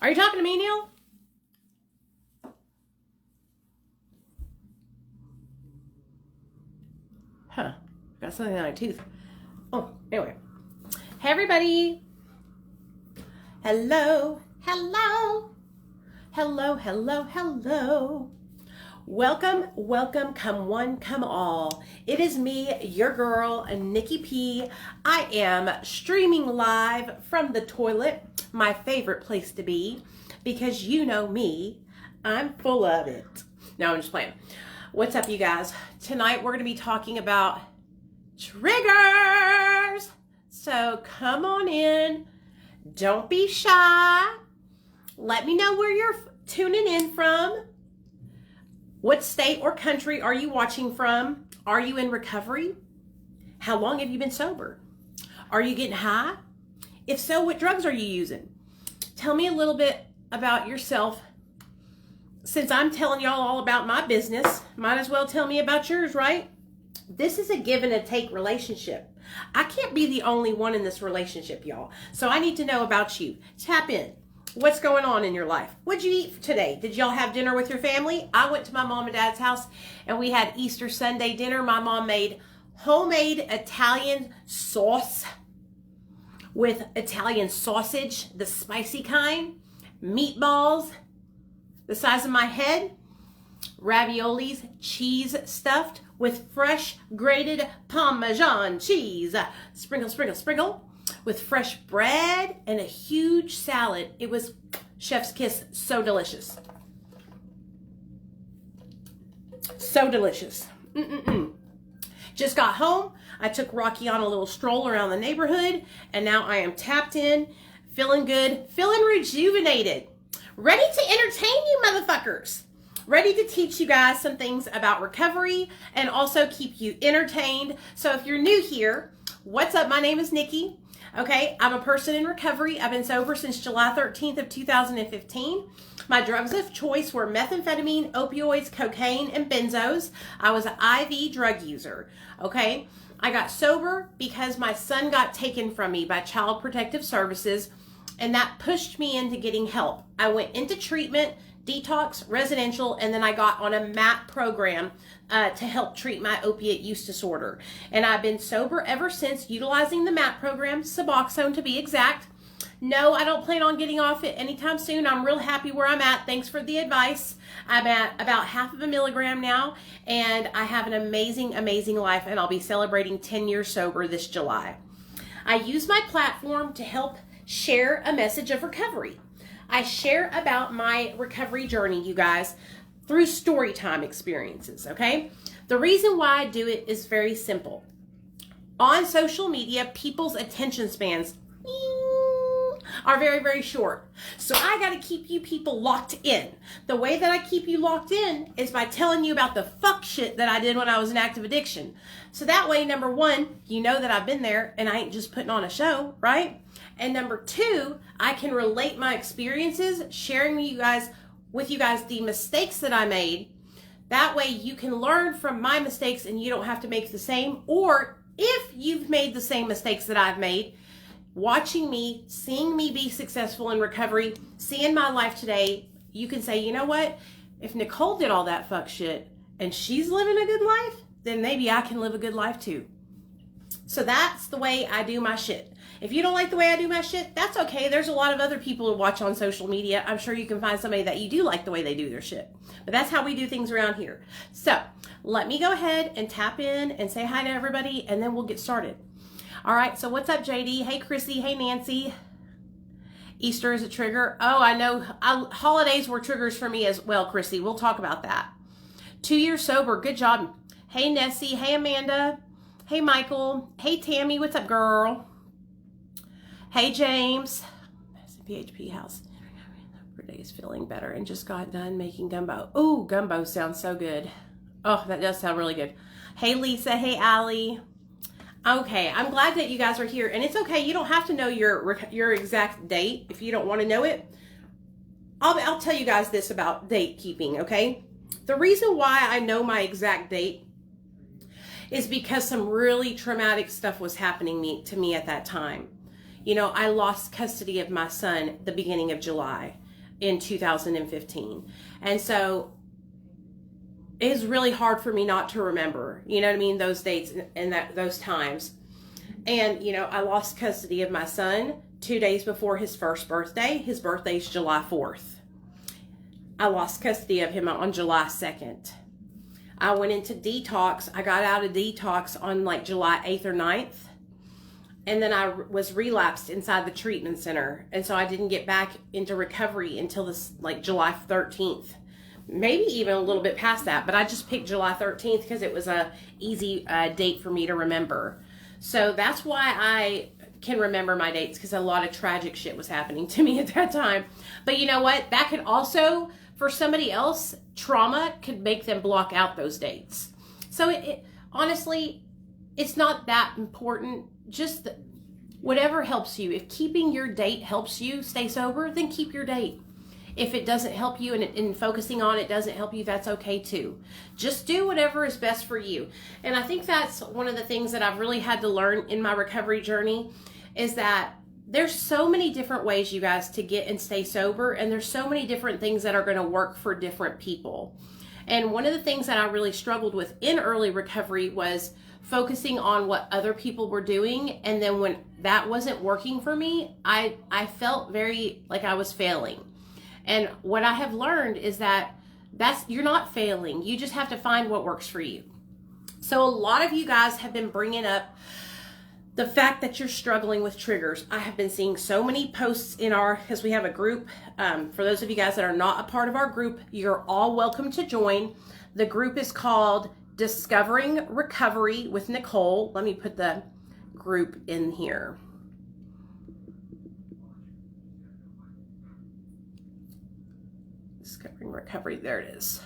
Are you talking to me, Neil? Huh. Got something on my tooth. Oh, anyway. Hey, everybody. Hello. Hello. Hello, hello, hello. Welcome, welcome, come one, come all. It is me, your girl, Nikki P. I am streaming live from the toilet, my favorite place to be, because you know me, I'm full of it. No, I'm just playing. What's up, you guys? Tonight we're going to be talking about triggers. So come on in. Don't be shy. Let me know where you're tuning in from. What state or country are you watching from? Are you in recovery? How long have you been sober? Are you getting high? If so, what drugs are you using? Tell me a little bit about yourself. Since I'm telling y'all all about my business, might as well tell me about yours, right? This is a give and a take relationship. I can't be the only one in this relationship, y'all. So I need to know about you. Tap in. What's going on in your life? What'd you eat today? Did y'all have dinner with your family? I went to my mom and dad's house and we had Easter Sunday dinner. My mom made homemade Italian sauce with Italian sausage, the spicy kind, meatballs the size of my head, raviolis, cheese stuffed with fresh grated Parmesan cheese. Sprinkle, sprinkle, sprinkle. With fresh bread and a huge salad. It was chef's kiss, so delicious. So delicious. Just got home. I took Rocky on a little stroll around the neighborhood, and now I am tapped in, feeling good, feeling rejuvenated, ready to entertain you motherfuckers. Ready to teach you guys some things about recovery and also keep you entertained. So if you're new here, what's up? My name is Nikki. Okay, I'm a person in recovery. I've been sober since July 13th of 2015. My drugs of choice were methamphetamine, opioids, cocaine, and benzos. I was an IV drug user, okay? I got sober because my son got taken from me by Child Protective Services, and that pushed me into getting help. I went into treatment, detox, residential, and then I got on a MAP program to help treat my opiate use disorder. And I've been sober ever since, utilizing the MAP program, Suboxone to be exact. No, I don't plan on getting off it anytime soon. I'm real happy where I'm at. Thanks for the advice. I'm at about 0.5 milligram now, and I have an amazing, amazing life, and I'll be celebrating 10 years sober this July. I use my platform to help share a message of recovery. I share about my recovery journey, you guys, through story time experiences, okay? The reason why I do it is very simple. On social media, people's attention spans are very, very short. So I got to keep you people locked in. The way that I keep you locked in is by telling you about the fuck shit that I did when I was in active addiction. So that way, number one, you know that I've been there and I ain't just putting on a show, right? And number two, I can relate my experiences, sharing with you guys the mistakes that I made. That way you can learn from my mistakes and you don't have to make the same. Or if you've made the same mistakes that I've made, watching me, seeing me be successful in recovery, seeing my life today, you can say, you know what? If Nicole did all that fuck shit and she's living a good life, then maybe I can live a good life too. So that's the way I do my shit. If you don't like the way I do my shit, that's okay. There's a lot of other people to watch on social media. I'm sure you can find somebody that you do like the way they do their shit. But that's how we do things around here. So let me go ahead and tap in and say hi to everybody, and then we'll get started. All right, so what's up, JD? Hey, Chrissy. Hey, Nancy. Easter is a trigger. Oh, I know. Holidays were triggers for me as well, Chrissy. We'll talk about that. 2 years sober. Good job. Hey, Nessie. Hey, Amanda. Hey, Michael. Hey, Tammy. What's up, girl? Hey, James. PHP house. Every day is feeling better and just got done making gumbo. Ooh, gumbo sounds so good. Oh, that does sound really good. Hey, Lisa. Hey, Allie. Okay, I'm glad that you guys are here. And it's okay. You don't have to know your exact date if you don't want to know it. I'll tell you guys this about date keeping, okay? The reason why I know my exact date is because some really traumatic stuff was happening to me at that time. You know, I lost custody of my son at the beginning of July. in 2015. And so it's really hard for me not to remember, you know what I mean, those dates and those times. And, you know, I lost custody of my son 2 days before his first birthday. His birthday's July 4th. I lost custody of him on July 2nd. I went into detox. I got out of detox on like July 8th or 9th. And then I was relapsed inside the treatment center. And so I didn't get back into recovery until this like July 13th. Maybe even a little bit past that. But I just picked July 13th because it was a easy date for me to remember. So that's why I can remember my dates, because a lot of tragic shit was happening to me at that time. But you know what? That could also, for somebody else, trauma could make them block out those dates. So honestly, it's not that important. Just whatever helps you. If keeping your date helps you stay sober, then keep your date. If it doesn't help you and focusing on it doesn't help you, that's okay too. Just do whatever is best for you. And I think that's one of the things that I've really had to learn in my recovery journey, is that there's so many different ways, you guys, to get and stay sober. And there's so many different things that are going to work for different people. And one of the things that I really struggled with in early recovery was focusing on what other people were doing. And then when that wasn't working for me, I felt very like I was failing. And what I have learned is that you're not failing. You just have to find what works for you. So a lot of you guys have been bringing up the fact that you're struggling with triggers. I have been seeing so many posts in because we have a group. For those of you guys that are not a part of our group, you're all welcome to join. The group is called Discovering Recovery with Nicole. Let me put the group in here. Discovering Recovery. There it is.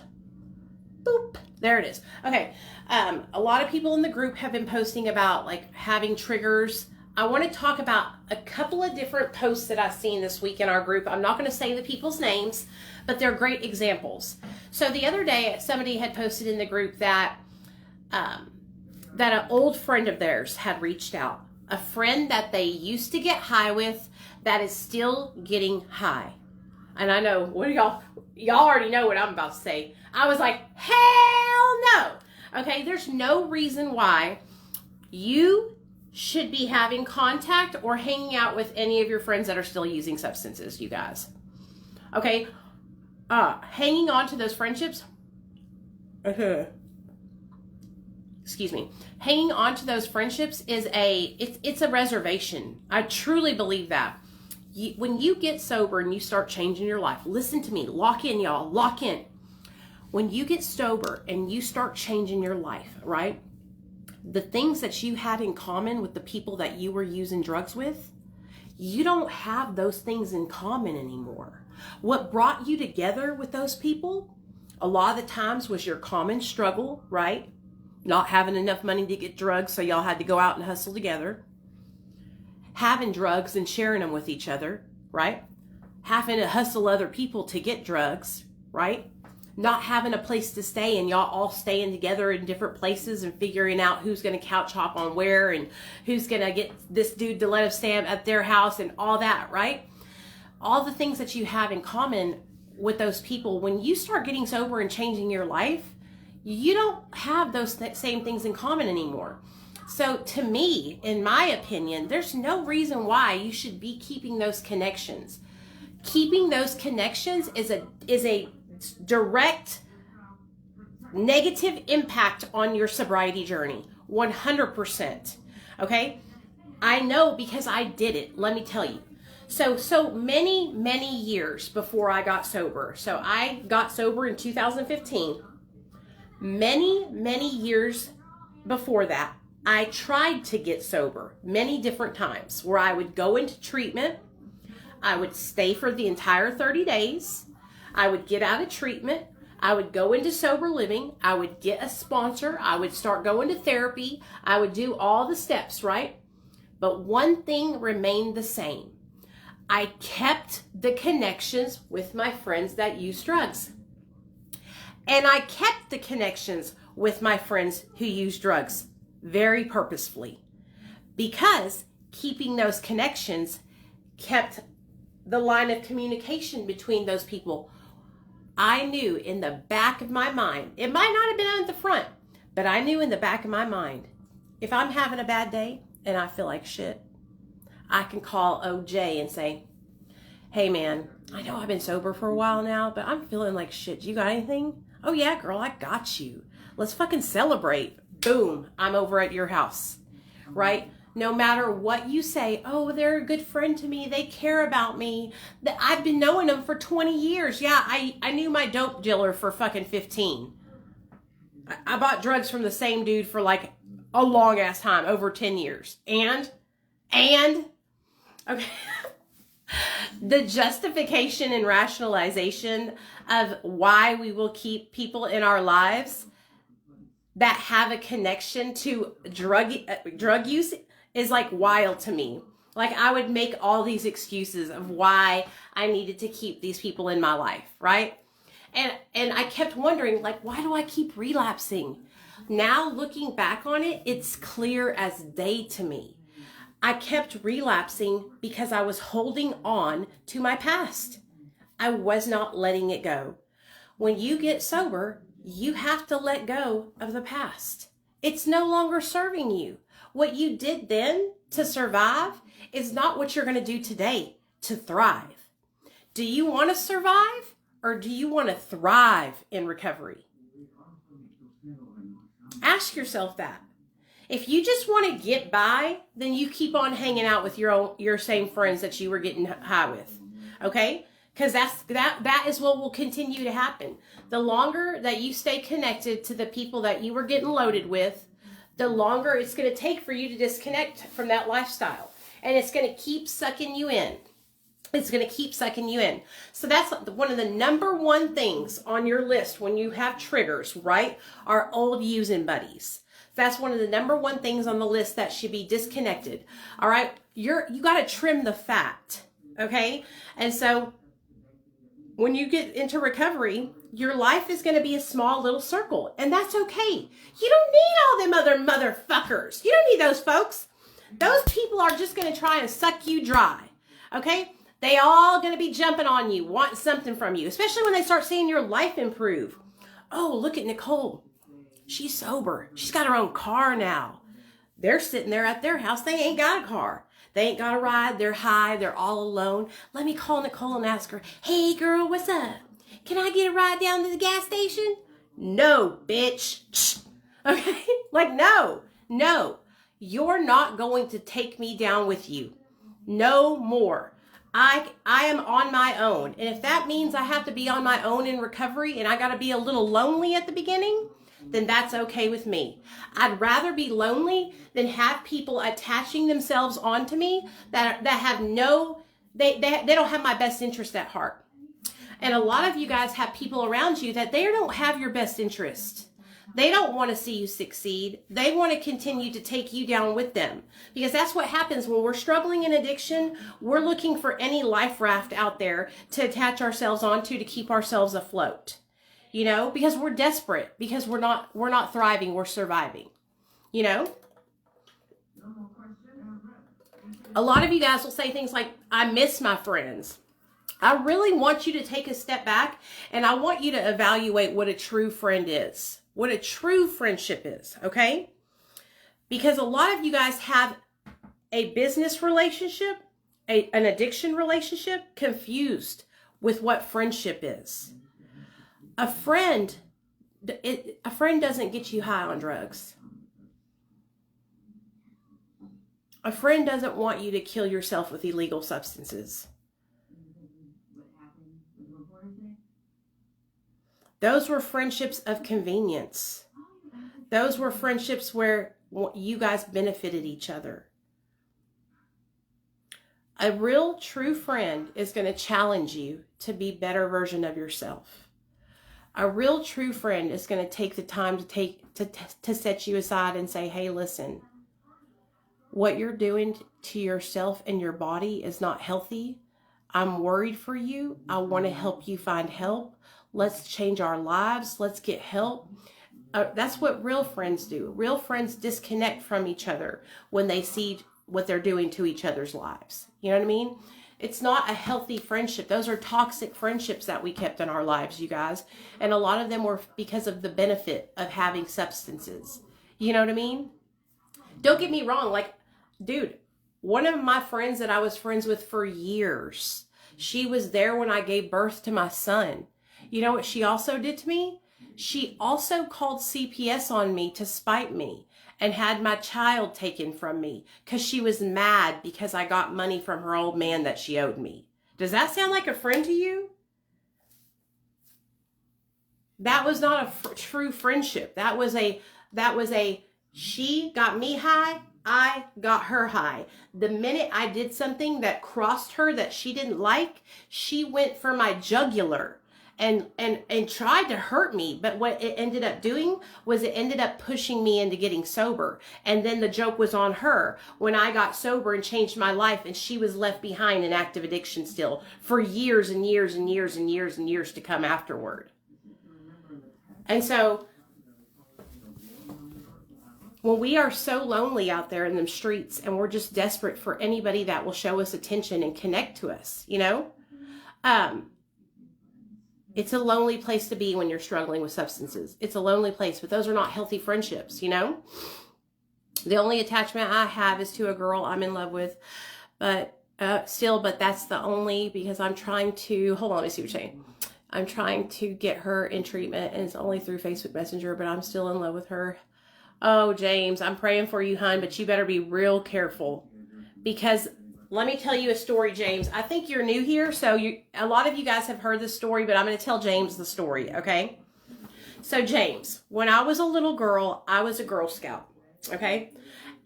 Boop. There it is. Okay. A lot of people in the group have been posting about like having triggers. I want to talk about a couple of different posts that I've seen this week in our group. I'm not going to say the people's names, but they're great examples. So the other day, somebody had posted in the group that an old friend of theirs had reached out. A friend that they used to get high with that is still getting high. And I know, what do y'all already know what I'm about to say. I was like, hell no. Okay, there's no reason why you should be having contact or hanging out with any of your friends that are still using substances, you guys. Okay, hanging on to those friendships. Excuse me. Hanging on to those friendships is it's a reservation. I truly believe that. When you get sober and you start changing your life, listen to me, lock in, y'all, lock in. When you get sober and you start changing your life, right? The things that you had in common with the people that you were using drugs with, you don't have those things in common anymore. What brought you together with those people, a lot of the times, was your common struggle, right? Not having enough money to get drugs, so y'all had to go out and hustle together. Having drugs and sharing them with each other, right? Having to hustle other people to get drugs, right? Not having a place to stay and y'all all staying together in different places and figuring out who's going to couch hop on where and who's going to get this dude to let him stay at their house and all that, right? All the things that you have in common with those people, when you start getting sober and changing your life, you don't have those same things in common anymore. So to me, in my opinion, there's no reason why you should be keeping those connections. Keeping those connections is a direct negative impact on your sobriety journey. 100%. Okay? I know because I did it. Let me tell you. So many years before I got sober. So I got sober in 2015. Many years before that, I tried to get sober many different times where I would go into treatment. I would stay for the entire 30 days. I would get out of treatment. I would go into sober living. I would get a sponsor. I would start going to therapy. I would do all the steps, right? But one thing remained the same. I kept the connections with my friends that use drugs. And I kept the connections with my friends who use drugs very purposefully, because keeping those connections kept the line of communication between those people. I knew in the back of my mind, it might not have been at the front, but I knew in the back of my mind, if I'm having a bad day and I feel like shit, I can call OJ and say, hey man, I know I've been sober for a while now, but I'm feeling like shit. You got anything? Oh yeah, girl, I got you. Let's fucking celebrate. Boom, I'm over at your house, right? No matter what you say, oh, they're a good friend to me. They care about me. I've been knowing them for 20 years. Yeah, I knew my dope dealer for fucking 15. I bought drugs from the same dude for like a long ass time, over 10 years. And, okay. The justification and rationalization of why we will keep people in our lives that have a connection to drug use is like wild to me. Like I would make all these excuses of why I needed to keep these people in my life, right? And I kept wondering, like, why do I keep relapsing? Now looking back on it, it's clear as day to me. I kept relapsing because I was holding on to my past. I was not letting it go. When you get sober, you have to let go of the past. It's no longer serving you. What you did then to survive is not what you're going to do today to thrive. Do you want to survive or do you want to thrive in recovery? Ask yourself that. If you just want to get by, then you keep on hanging out with your same friends that you were getting high with. Okay? Because that is what will continue to happen. The longer that you stay connected to the people that you were getting loaded with, the longer it's going to take for you to disconnect from that lifestyle. And it's going to keep sucking you in. It's going to keep sucking you in. So that's one of the number one things on your list when you have triggers, right? Are old using buddies. That's one of the number one things on the list that should be disconnected. All right. You got to trim the fat. Okay. And so when you get into recovery, your life is going to be a small little circle, and that's okay. You don't need all them other motherfuckers. You don't need those folks. Those people are just going to try and suck you dry. Okay. They all going to be jumping on you, wanting something from you, especially when they start seeing your life improve. Oh, look at Nicole. She's sober. She's got her own car now. They're sitting there at their house. They ain't got a car. They ain't got a ride. They're high. They're all alone. Let me call Nicole and ask her, hey, girl, what's up? Can I get a ride down to the gas station? No, bitch. Okay? Like, no. You're not going to take me down with you. No more. I am on my own. And if that means I have to be on my own in recovery and I got to be a little lonely at the beginning, then that's okay with me. I'd rather be lonely than have people attaching themselves onto me that have they don't have my best interest at heart. And a lot of you guys have people around you that they don't have your best interest. They don't want to see you succeed. They want to continue to take you down with them. Because that's what happens when we're struggling in addiction. We're looking for any life raft out there to attach ourselves onto to keep ourselves afloat. You know, because we're desperate, because we're not thriving, we're surviving. You know? A lot of you guys will say things like, I miss my friends. I really want you to take a step back and I want you to evaluate what a true friend is. What a true friendship is, okay? Because a lot of you guys have a business relationship, an addiction relationship confused with what friendship is. A friend doesn't get you high on drugs. A friend doesn't want you to kill yourself with illegal substances. Those were friendships of convenience. Those were friendships where you guys benefited each other. A real true friend is going to challenge you to be a better version of yourself. A real true friend is going to take the time to set you aside and say, hey, listen, what you're doing to yourself and your body is not healthy. I'm worried for you. I want to help you find help. Let's change our lives. Let's get help. That's what real friends do. Real friends disconnect from each other when they see what they're doing to each other's lives. You know what I mean? It's not a healthy friendship. Those are toxic friendships that we kept in our lives, you guys. And a lot of them were because of the benefit of having substances. You know what I mean? Don't get me wrong. Like, dude, one of my friends that I was friends with for years, she was there when I gave birth to my son. You know what she also did to me? She also called CPS on me to spite me and had my child taken from me because she was mad because I got money from her old man that she owed me. Does that sound like a friend to you? That was not a true friendship. That was a, she got me high, I got her high. The minute I did something that crossed her that she didn't like, she went for my jugular and tried to hurt me. But what it ended up doing was it ended up pushing me into getting sober. And then the joke was on her when I got sober and changed my life, and she was left behind in active addiction still for years and years and years and years and years to come afterward. And so when we are so lonely out there in the streets and we're just desperate for anybody that will show us attention and connect to us, you know, it's a lonely place to be when you're struggling with substances. It's a lonely place, but those are not healthy friendships, you know? The only attachment I have is to a girl I'm in love with, but but that's the only, because I'm trying to, hold on, let me see what you're saying. I'm trying to get her in treatment, and it's only through Facebook Messenger, but I'm still in love with her. Oh, James, I'm praying for you, hon, but you better be real careful, because let me tell you a story, James. I think you're new here, so a lot of you guys have heard this story, but I'm going to tell James the story, okay? So, James, when I was a little girl, I was a Girl Scout, okay?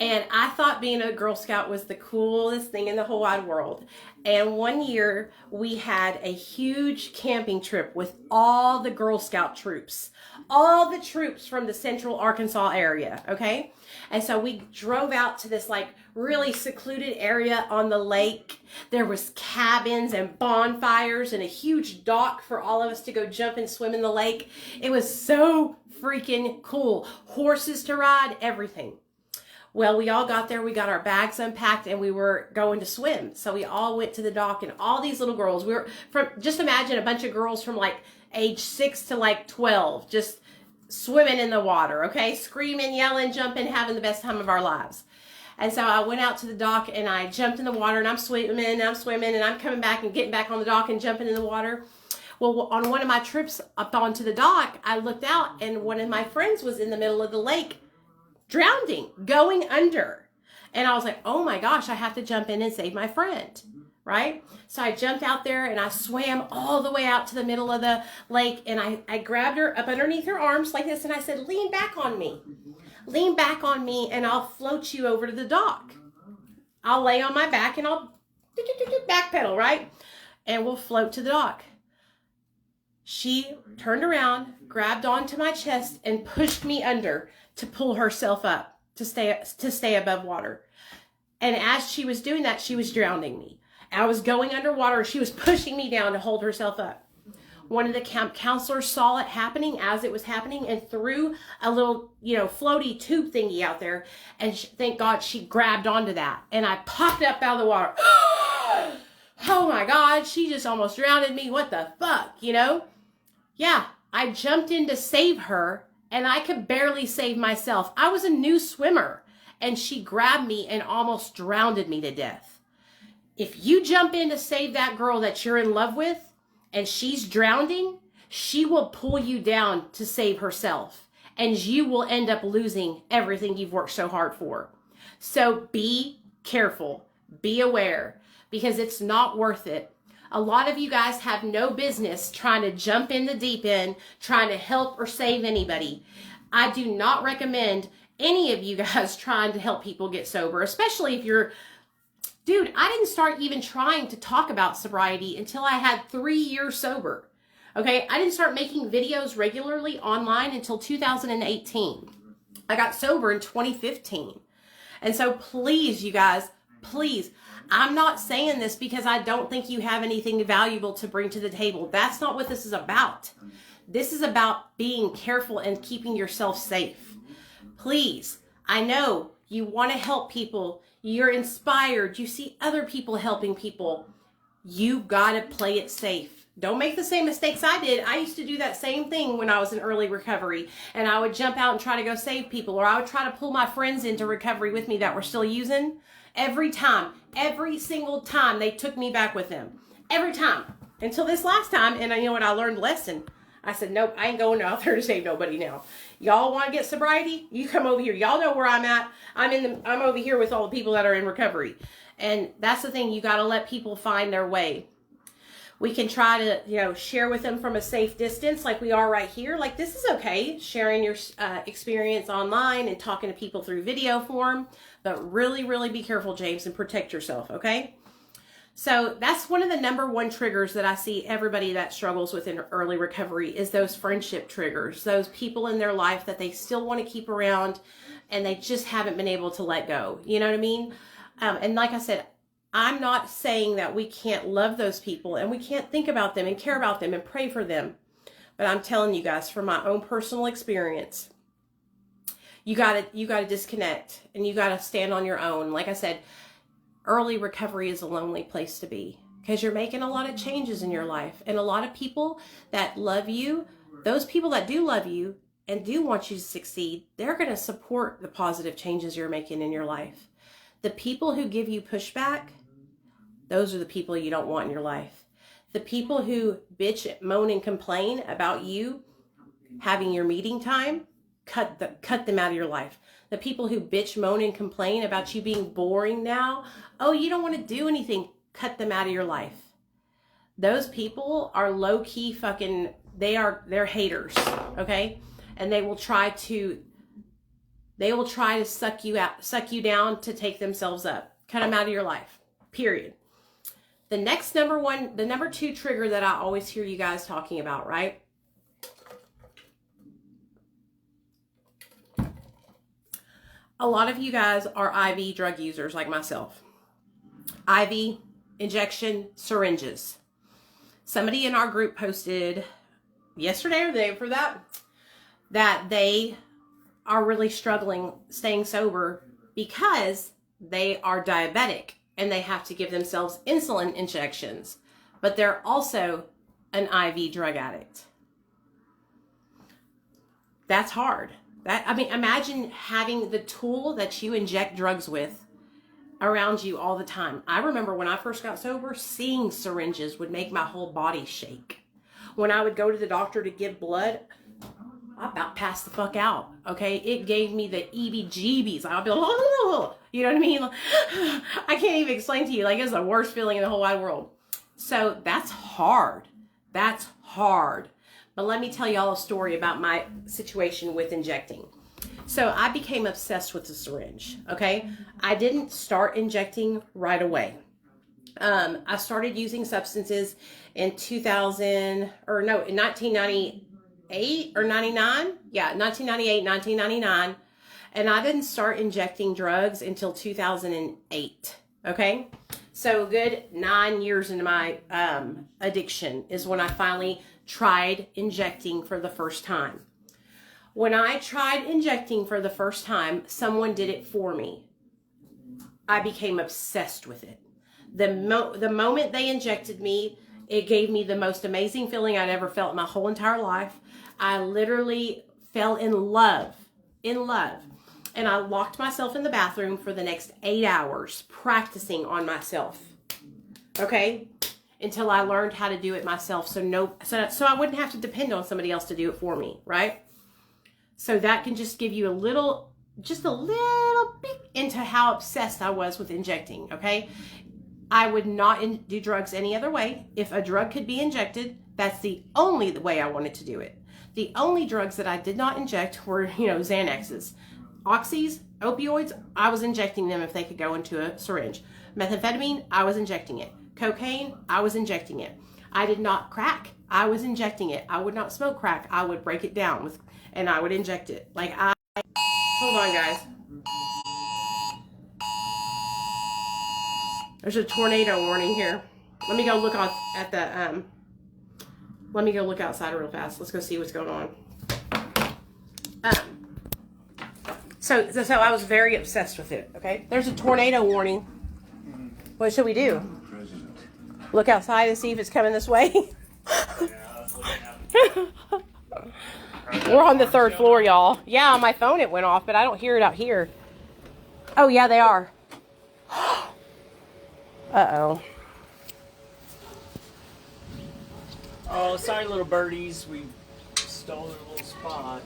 And I thought being a Girl Scout was the coolest thing in the whole wide world. And one year, we had a huge camping trip with all the Girl Scout troops. All the troops from the central Arkansas area, okay? And so we drove out to this like really secluded area on the lake. There was cabins and bonfires and a huge dock for all of us to go jump and swim in the lake. It was so freaking cool. Horses to ride, everything. Well, we all got there, we got our bags unpacked, and we were going to swim. So we all went to the dock, and all these little girls, we were from, just imagine a bunch of girls from like age 6 to like 12, just swimming in the water, okay? Screaming, yelling, jumping, having the best time of our lives. And so I went out to the dock, and I jumped in the water, and I'm swimming, and I'm coming back and getting back on the dock and jumping in the water. Well, on one of my trips up onto the dock, I looked out, and one of my friends was in the middle of the lake, drowning, going under. And I was like, oh my gosh, I have to jump in and save my friend, right? So I jumped out there and I swam all the way out to the middle of the lake, and I grabbed her up underneath her arms like this, and I said, lean back on me. Lean back on me and I'll float you over to the dock. I'll lay on my back and I'll backpedal, right? And we'll float to the dock. She turned around, grabbed onto my chest, and pushed me under to pull herself up to stay above water. And as she was doing that, she was drowning me. I was going underwater. She was pushing me down to hold herself up. One of the camp counselors saw it happening as it was happening and threw a little, floaty tube thingy out there. And thank God she grabbed onto that. And I popped up out of the water. Oh my God, she just almost drowned me. What the fuck, Yeah, I jumped in to save her, and I could barely save myself. I was a new swimmer, and she grabbed me and almost drowned me to death. If you jump in to save that girl that you're in love with, and she's drowning, she will pull you down to save herself, and you will end up losing everything you've worked so hard for. So be careful, be aware, because it's not worth it. A lot of you guys have no business trying to jump in the deep end, trying to help or save anybody. I do not recommend any of you guys trying to help people get sober, especially if you're, dude, I didn't start even trying to talk about sobriety until I had 3 years sober. Okay, I didn't start making videos regularly online until 2018. I got sober in 2015. And so please, you guys, please, I'm not saying this because I don't think you have anything valuable to bring to the table. That's not what this is about. This is about being careful and keeping yourself safe. Please, I know you want to help people. You're inspired. You see other people helping people. You got to play it safe. Don't make the same mistakes I did. I used to do that same thing when I was in early recovery, and I would jump out and try to go save people, or I would try to pull my friends into recovery with me that were still using. Every time, every single time, they took me back with them. Every time. Until this last time, and you know what? I learned a lesson. I said, nope, I ain't going out there to save nobody now. Y'all want to get sobriety? You come over here. Y'all know where I'm at. I'm over here with all the people that are in recovery. And that's the thing. You got to let people find their way. We can try to, share with them from a safe distance like we are right here. Like, this is okay, sharing your experience online and talking to people through video form. But really, really be careful, James, and protect yourself, okay? So that's one of the number one triggers that I see everybody that struggles with in early recovery is those friendship triggers, those people in their life that they still want to keep around and they just haven't been able to let go. You know what I mean? And like I said, I'm not saying that we can't love those people and we can't think about them and care about them and pray for them. But I'm telling you guys, from my own personal experience, you gotta disconnect and you gotta stand on your own. Like I said, early recovery is a lonely place to be because you're making a lot of changes in your life. And a lot of people that love you, those people that do love you and do want you to succeed, they're going to support the positive changes you're making in your life. The people who give you pushback, those are the people you don't want in your life. The people who bitch, moan, and complain about you having your meeting time, cut them out of your life. The people who bitch, moan, and complain about you being boring now, oh, you don't want to do anything, cut them out of your life. Those people are low-key fucking, they're haters, okay? And they will try to suck you down to take themselves up. Cut them out of your life, period. The number two trigger that I always hear you guys talking about, right? A lot of you guys are IV drug users like myself. IV, injection, syringes. Somebody in our group posted yesterday or the day before that they are really struggling staying sober because they are diabetic and they have to give themselves insulin injections, but they're also an IV drug addict. That's hard. Imagine having the tool that you inject drugs with around you all the time. I remember when I first got sober, seeing syringes would make my whole body shake. When I would go to the doctor to give blood, I about passed the fuck out, okay? It gave me the EBGBs. I'll be like, oh, you know what I mean? I can't even explain to you. Like, it's the worst feeling in the whole wide world. So that's hard. That's hard. But let me tell y'all a story about my situation with injecting. So I became obsessed with the syringe, okay? I didn't start injecting right away. I started using substances in 1998 or 99. Yeah, 1998, 1999. And I didn't start injecting drugs until 2008, okay? So a good 9 years into my addiction is when I finally tried injecting for the first time. When I tried injecting for the first time, someone did it for me. I became obsessed with it. The moment they injected me, it gave me the most amazing feeling I'd ever felt in my whole entire life. I literally fell in love. And I locked myself in the bathroom for the next 8 hours practicing on myself. Okay? Until I learned how to do it myself. So I wouldn't have to depend on somebody else to do it for me, right? So that can just give you a little bit into how obsessed I was with injecting, okay? I would not do drugs any other way. If a drug could be injected, that's the only way I wanted to do it. The only drugs that I did not inject were, Xanaxes. Oxys, opioids, I was injecting them if they could go into a syringe. Methamphetamine, I was injecting it. Cocaine, I was injecting it. I did not crack, I was injecting it. I would not smoke crack, I would break it down and I would inject it. Hold on, guys. There's a tornado warning here. Let me go look let me go look outside real fast. Let's go see what's going on. So I was very obsessed with it, okay? There's a tornado warning. What should we do? Look outside and see if it's coming this way. We're on the 3rd floor, y'all. Yeah, on my phone it went off, but I don't hear it out here. Oh, yeah, they are. Uh-oh. Oh, sorry, little birdies. We stole their little spot.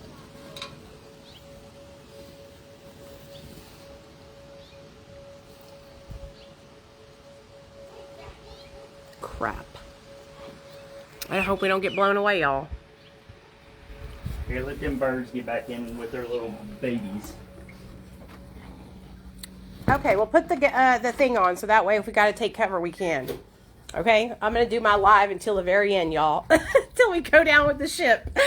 Crap. I hope we don't get blown away, y'all. Here, let them birds get back in with their little babies. Okay, we'll put the thing on so that way if we got to take cover, we can. Okay? I'm going to do my live until the very end, y'all. Until we go down with the ship.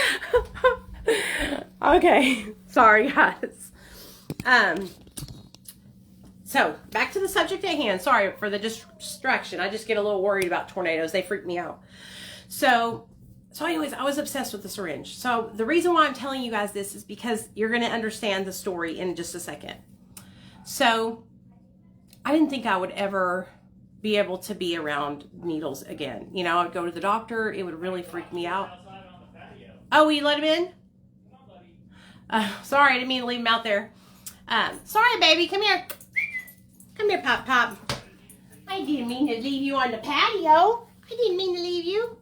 Okay. Sorry, guys. So, back to the subject at hand. Sorry for the distraction. I just get a little worried about tornadoes. They freak me out. So anyways, I was obsessed with the syringe. So the reason why I'm telling you guys this is because you're going to understand the story in just a second. So I didn't think I would ever be able to be around needles again. You know, I'd go to the doctor. It would really freak me out. Oh, will you let him in? Sorry, I didn't mean to leave him out there. Sorry, baby. Come here. Come here, Pop Pop. I didn't mean to leave you on the patio. I didn't mean to leave you.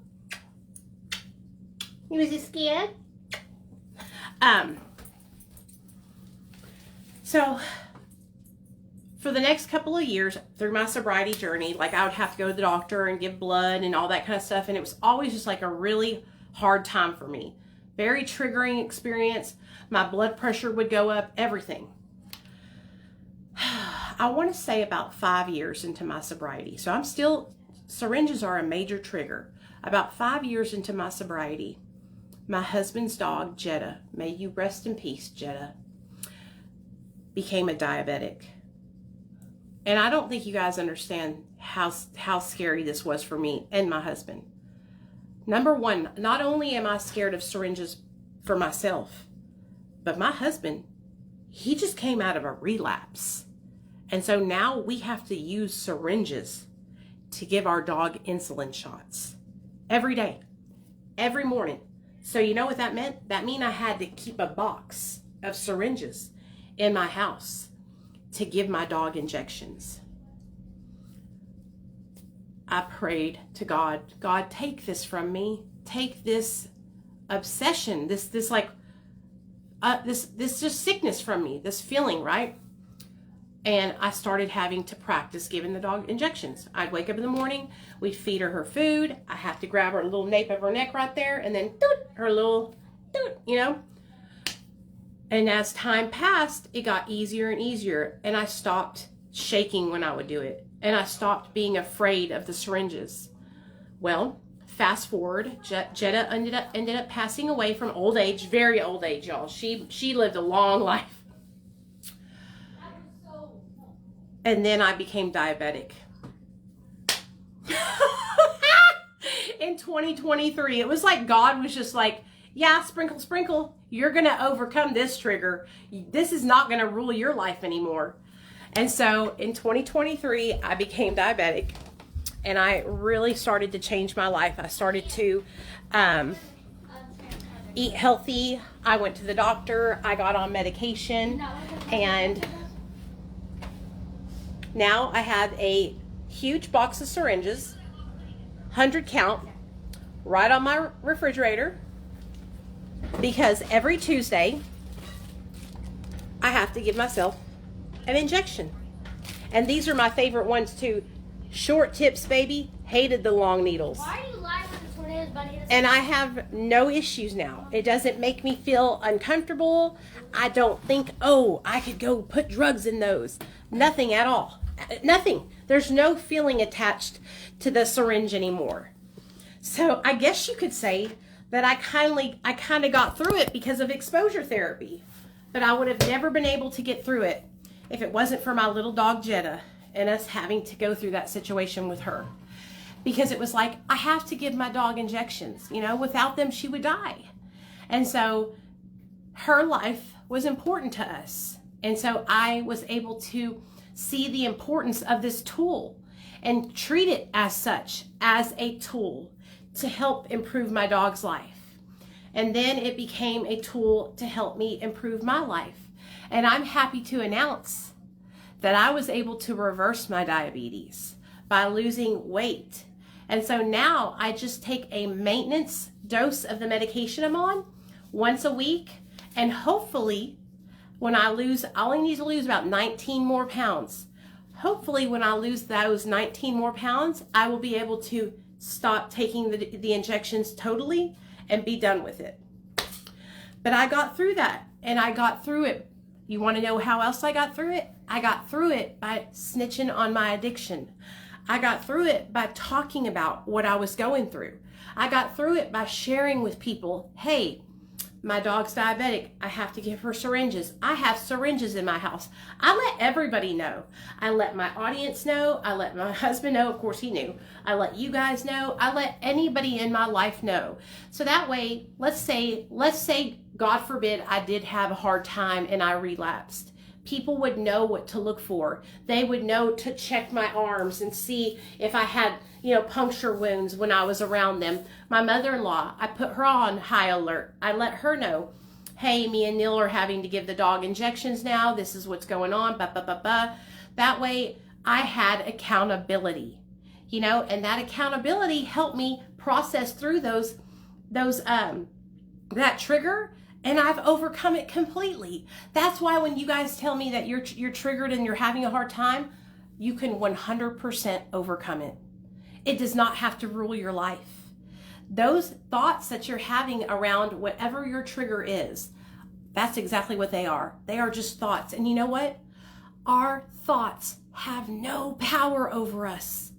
You was scared? So for the next couple of years through my sobriety journey, like I would have to go to the doctor and give blood and all that kind of stuff. And it was always just like a really hard time for me. Very triggering experience. My blood pressure would go up, everything. I want to say about 5 years into my sobriety. So syringes are a major trigger. About 5 years into my sobriety, my husband's dog, Jetta, may you rest in peace, Jetta, became a diabetic. And I don't think you guys understand how scary this was for me and my husband. Number one, not only am I scared of syringes for myself, but my husband, he just came out of a relapse. And so now we have to use syringes to give our dog insulin shots every day, every morning. So you know what that meant? That meant I had to keep a box of syringes in my house to give my dog injections. I prayed to God, God, take this from me. Take this obsession, this just sickness from me, this feeling, right? And I started having to practice giving the dog injections. I'd wake up in the morning, we'd feed her food. I have to grab her little nape of her neck right there and then doot, her little doot, you know. And as time passed, it got easier and easier. And I stopped shaking when I would do it. And I stopped being afraid of the syringes. Well, fast forward, Jetta ended up passing away from old age, very old age, y'all. She lived a long life. And then I became diabetic. In 2023, it was like God was just like, yeah, sprinkle, sprinkle. You're going to overcome this trigger. This is not going to rule your life anymore. And so in 2023, I became diabetic. And I really started to change my life. I started to eat healthy. I went to the doctor. I got on medication. And now I have a huge box of syringes, 100 count, right on my refrigerator. Because every Tuesday, I have to give myself an injection. And these are my favorite ones too. Short tips, baby. Hated the long needles. Why are you lying when the tornado's buddy? And I have no issues now. It doesn't make me feel uncomfortable. I don't think, oh, I could go put drugs in those. Nothing at all. Nothing. There's no feeling attached to the syringe anymore. So I guess you could say that I kind of got through it because of exposure therapy. But I would have never been able to get through it if it wasn't for my little dog Jetta and us having to go through that situation with her. Because it was like, I have to give my dog injections. You know, without them, she would die. And so her life was important to us. And so I was able to see the importance of this tool. and treat it as such, as a tool to help improve my dog's life. And then it became a tool to help me improve my life. And I'm happy to announce that I was able to reverse my diabetes by losing weight. And so now I just take a maintenance dose of the medication I'm on once a week. And hopefully when I only need to lose about 19 more pounds. Hopefully when I lose those 19 more pounds, I will be able to stop taking the injections totally and be done with it. But I got through that, and I got through it. You want to know how else I got through it? I got through it by snitching on my addiction. I got through it by talking about what I was going through. I got through it by sharing with people, hey, my dog's diabetic. I have to give her syringes. I have syringes in my house. I let everybody know. I let my audience know. I let my husband know. Of course, he knew. I let you guys know. I let anybody in my life know. So that way, let's say, God forbid, I did have a hard time and I relapsed. People would know what to look for. They would know to check my arms and see if I had, puncture wounds when I was around them. My mother-in-law, I put her on high alert. I let her know, hey, me and Neil are having to give the dog injections now. This is what's going on. That way I had accountability, and that accountability helped me process through that trigger. And I've overcome it completely. That's why when you guys tell me that you're triggered and you're having a hard time, you can 100% overcome it. It does not have to rule your life. Those thoughts that you're having around whatever your trigger is, that's exactly what they are. They are just thoughts. And you know what? Our thoughts have no power over us.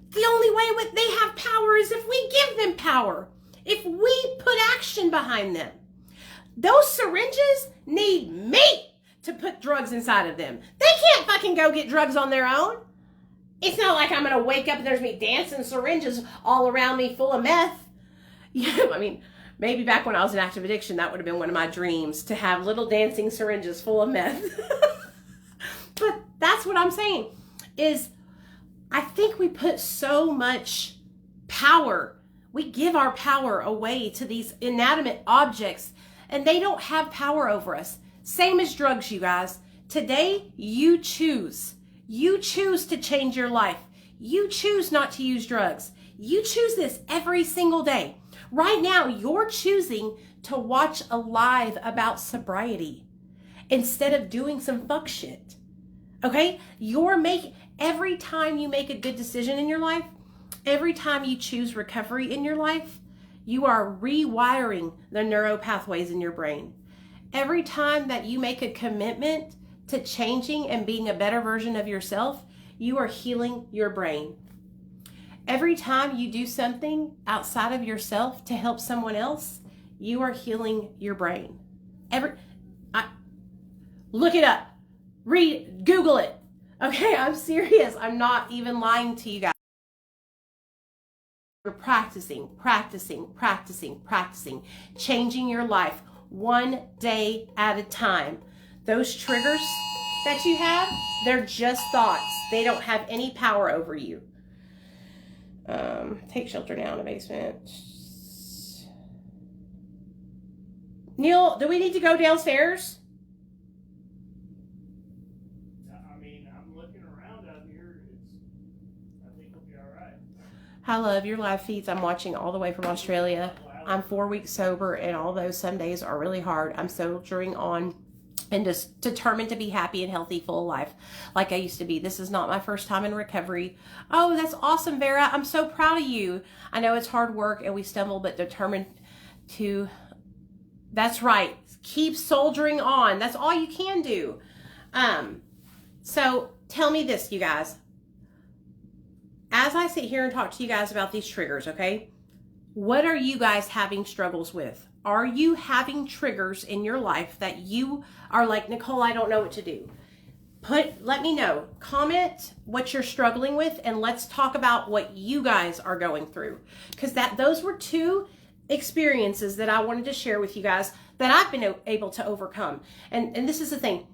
The only way they have power is if we give them power, if we put action behind them. Those syringes need me to put drugs inside of them. They can't fucking go get drugs on their own. It's not like I'm going to wake up and there's me dancing syringes all around me full of meth. Maybe back when I was in active addiction, that would have been one of my dreams, to have little dancing syringes full of meth. But that's what I'm saying, is I think we put so much power. We give our power away to these inanimate objects, and they don't have power over us. Same as drugs, you guys. Today, you choose. You choose to change your life. You choose not to use drugs. You choose this every single day. Right now, you're choosing to watch a live about sobriety instead of doing some fuck shit. Okay? Every time you make a good decision in your life, every time you choose recovery in your life, you are rewiring the neural pathways in your brain. Every time that you make a commitment to changing and being a better version of yourself, you are healing your brain. Every time you do something outside of yourself to help someone else, you are healing your brain. Look it up. Google it. Okay, I'm serious. I'm not even lying to you guys. You're practicing, changing your life one day at a time. Those triggers that you have, they're just thoughts. They don't have any power over you. Take shelter now in the basement. Neil, do we need to go downstairs? I'm looking around out here. I think we'll be all right. I love your live feeds. I'm watching all the way from Australia. I'm 4 weeks sober, and although some days are really hard, I'm soldiering on and just determined to be happy and healthy, full of life like I used to be. This is not my first time in recovery. Oh, that's awesome, Vera. I'm so proud of you. I know it's hard work and we stumble, but determined to, that's right. Keep soldiering on. That's all you can do. So tell me this, you guys. As I sit here and talk to you guys about these triggers, okay? What are you guys having struggles with? Are you having triggers in your life that you are like, Nicole, I don't know what to do? Let me know. Comment what you're struggling with, and let's talk about what you guys are going through. Because those were two experiences that I wanted to share with you guys that I've been able to overcome. And this is the thing.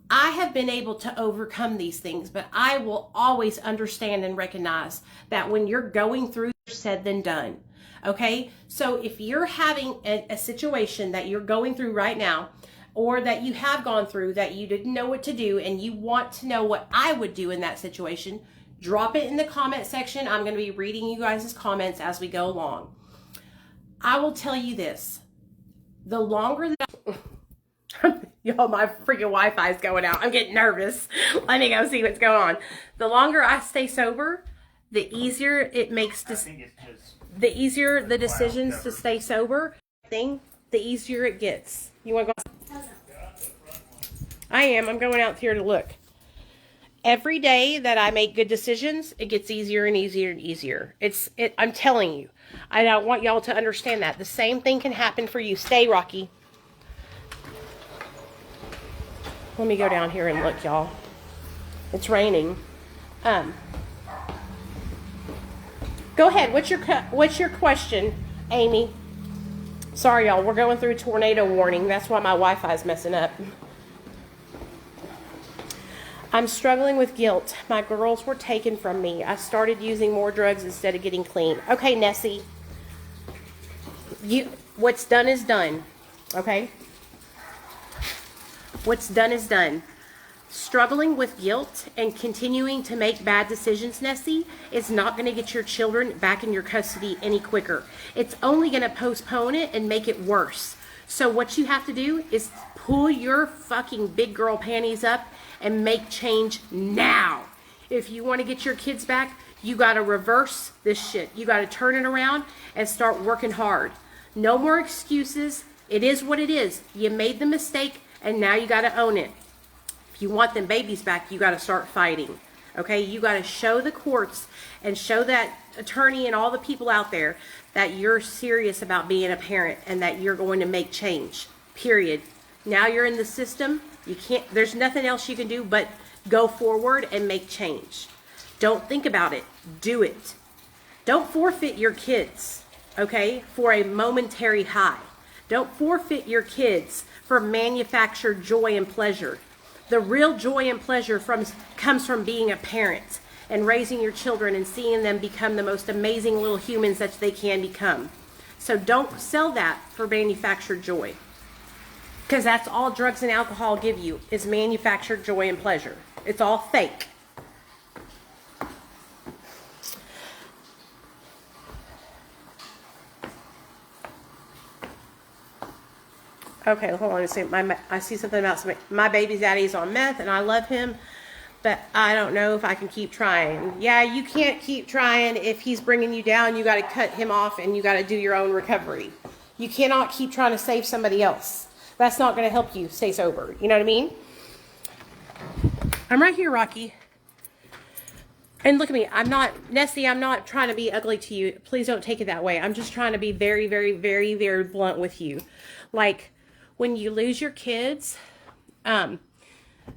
I have been able to overcome these things, but I will always understand and recognize that when you're going through, said than done. Okay, so if you're having a situation that you're going through right now, or that you have gone through that you didn't know what to do, and you want to know what I would do in that situation, drop it in the comment section. I'm going to be reading you guys' comments as we go along. I will tell you this. The longer that y'all, my freaking Wi-Fi is going out. I'm getting nervous. Let me go see what's going on. The longer I stay sober, the easier it makes the easier the decisions to stay sober the easier it gets. You want to go? I am. I'm going out here to look. Every day that I make good decisions, it gets easier and easier and easier. I'm telling you. I want y'all to understand that. The same thing can happen for you. Stay, Rocky. Let me go down here and look, y'all. It's raining. Go ahead. What's your question, Amy? Sorry, y'all. We're going through a tornado warning. That's why my Wi-Fi is messing up. I'm struggling with guilt. My girls were taken from me. I started using more drugs instead of getting clean. Okay, Nessie. What's done is done. Okay? What's done is done. Struggling with guilt and continuing to make bad decisions, Nessie, is not going to get your children back in your custody any quicker. It's only going to postpone it and make it worse. So what you have to do is pull your fucking big girl panties up and make change now. If you want to get your kids back, you got to reverse this shit. You got to turn it around and start working hard. No more excuses. It is what it is. You made the mistake and now you got to own it. If you want them babies back, you got to start fighting. Okay? You got to show the courts and show that attorney and all the people out there that you're serious about being a parent and that you're going to make change. Period. Now you're in the system. There's nothing else you can do but go forward and make change. Don't think about it. Do it. Don't forfeit your kids, okay, for a momentary high. Don't forfeit your kids for manufactured joy and pleasure. The real joy and pleasure comes from being a parent and raising your children and seeing them become the most amazing little humans that they can become. So don't sell that for manufactured joy. Because that's all drugs and alcohol give you, is manufactured joy and pleasure. It's all fake. Okay, hold on a second. I see something about my baby daddy's on meth, and I love him, but I don't know if I can keep trying. Yeah, you can't keep trying. If he's bringing you down, you got to cut him off, and you got to do your own recovery. You cannot keep trying to save somebody else. That's not going to help you stay sober. You know what I mean? I'm right here, Rocky. And look at me. Nessie, I'm not trying to be ugly to you. Please don't take it that way. I'm just trying to be very, very, very, very blunt with you. Like, when you lose your kids,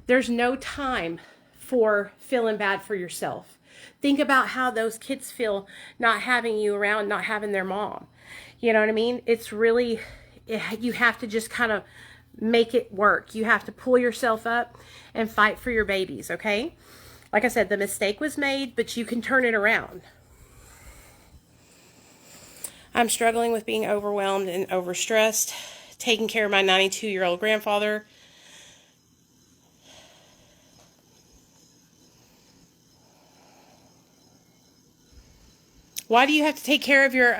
there's no time for feeling bad for yourself. Think about how those kids feel not having you around, not having their mom. You know what I mean? It's really... You have to just kind of make it work. You have to pull yourself up and fight for your babies, okay? Like I said, the mistake was made, but you can turn it around. I'm struggling with being overwhelmed and overstressed, taking care of my 92-year-old grandfather. Why do you have to take care of your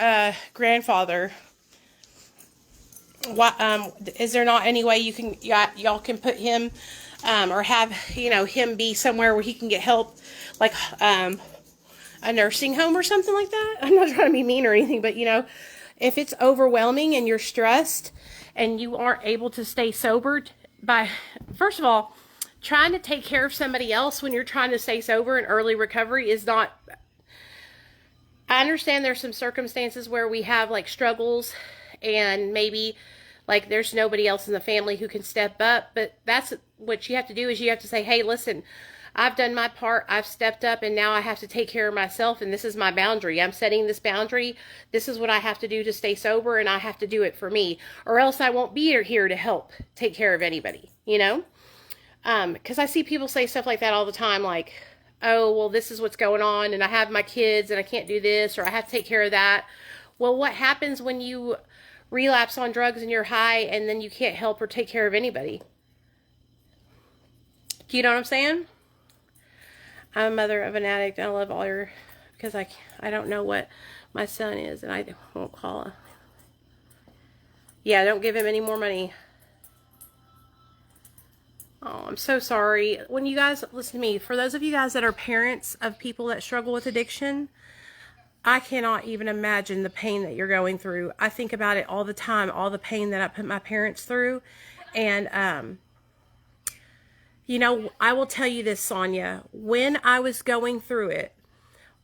grandfather? Is there not any way y'all can put him or have him be somewhere where he can get help, like a nursing home or something like that? I'm not trying to be mean or anything, but if it's overwhelming and you're stressed and you aren't able to stay sober first of all, trying to take care of somebody else when you're trying to stay sober in early recovery is not. I understand there's some circumstances where we have like struggles and maybe like there's nobody else in the family who can step up, but that's what you have to do, is you have to say, hey, listen, I've done my part, I've stepped up, and now I have to take care of myself, and this is my boundary. I'm setting this boundary. This is what I have to do to stay sober, and I have to do it for me, or else I won't be here to help take care of anybody, Because I see people say stuff like that all the time, like, oh, well, this is what's going on, and I have my kids, and I can't do this, or I have to take care of that. Well, what happens when you relapse on drugs and you're high, and then you can't help or take care of anybody? Do you know what I'm saying? I'm a mother of an addict, and I love all your, because I don't know what my son is, and I won't call him. Yeah, don't give him any more money. Oh, I'm so sorry. When you guys, listen to me, for those of you guys that are parents of people that struggle with addiction, I cannot even imagine the pain that you're going through. I think about it all the time, all the pain that I put my parents through. And, you know, I will tell you this, Sonia, when I was going through it,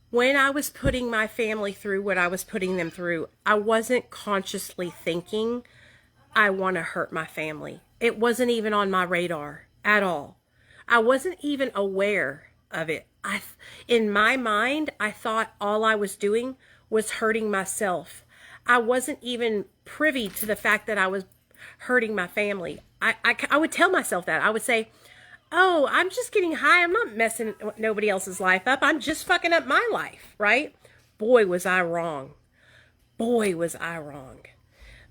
when I was putting my family through what I was putting them through, I wasn't consciously thinking, I want to hurt my family. It wasn't even on my radar at all. I wasn't even aware of it. In my mind, I thought all I was doing was hurting myself. I wasn't even privy to the fact that I was hurting my family. I would tell myself that. I would say, oh, I'm just getting high. I'm not messing nobody else's life up. I'm just fucking up my life, right? Boy, was I wrong. Boy, was I wrong.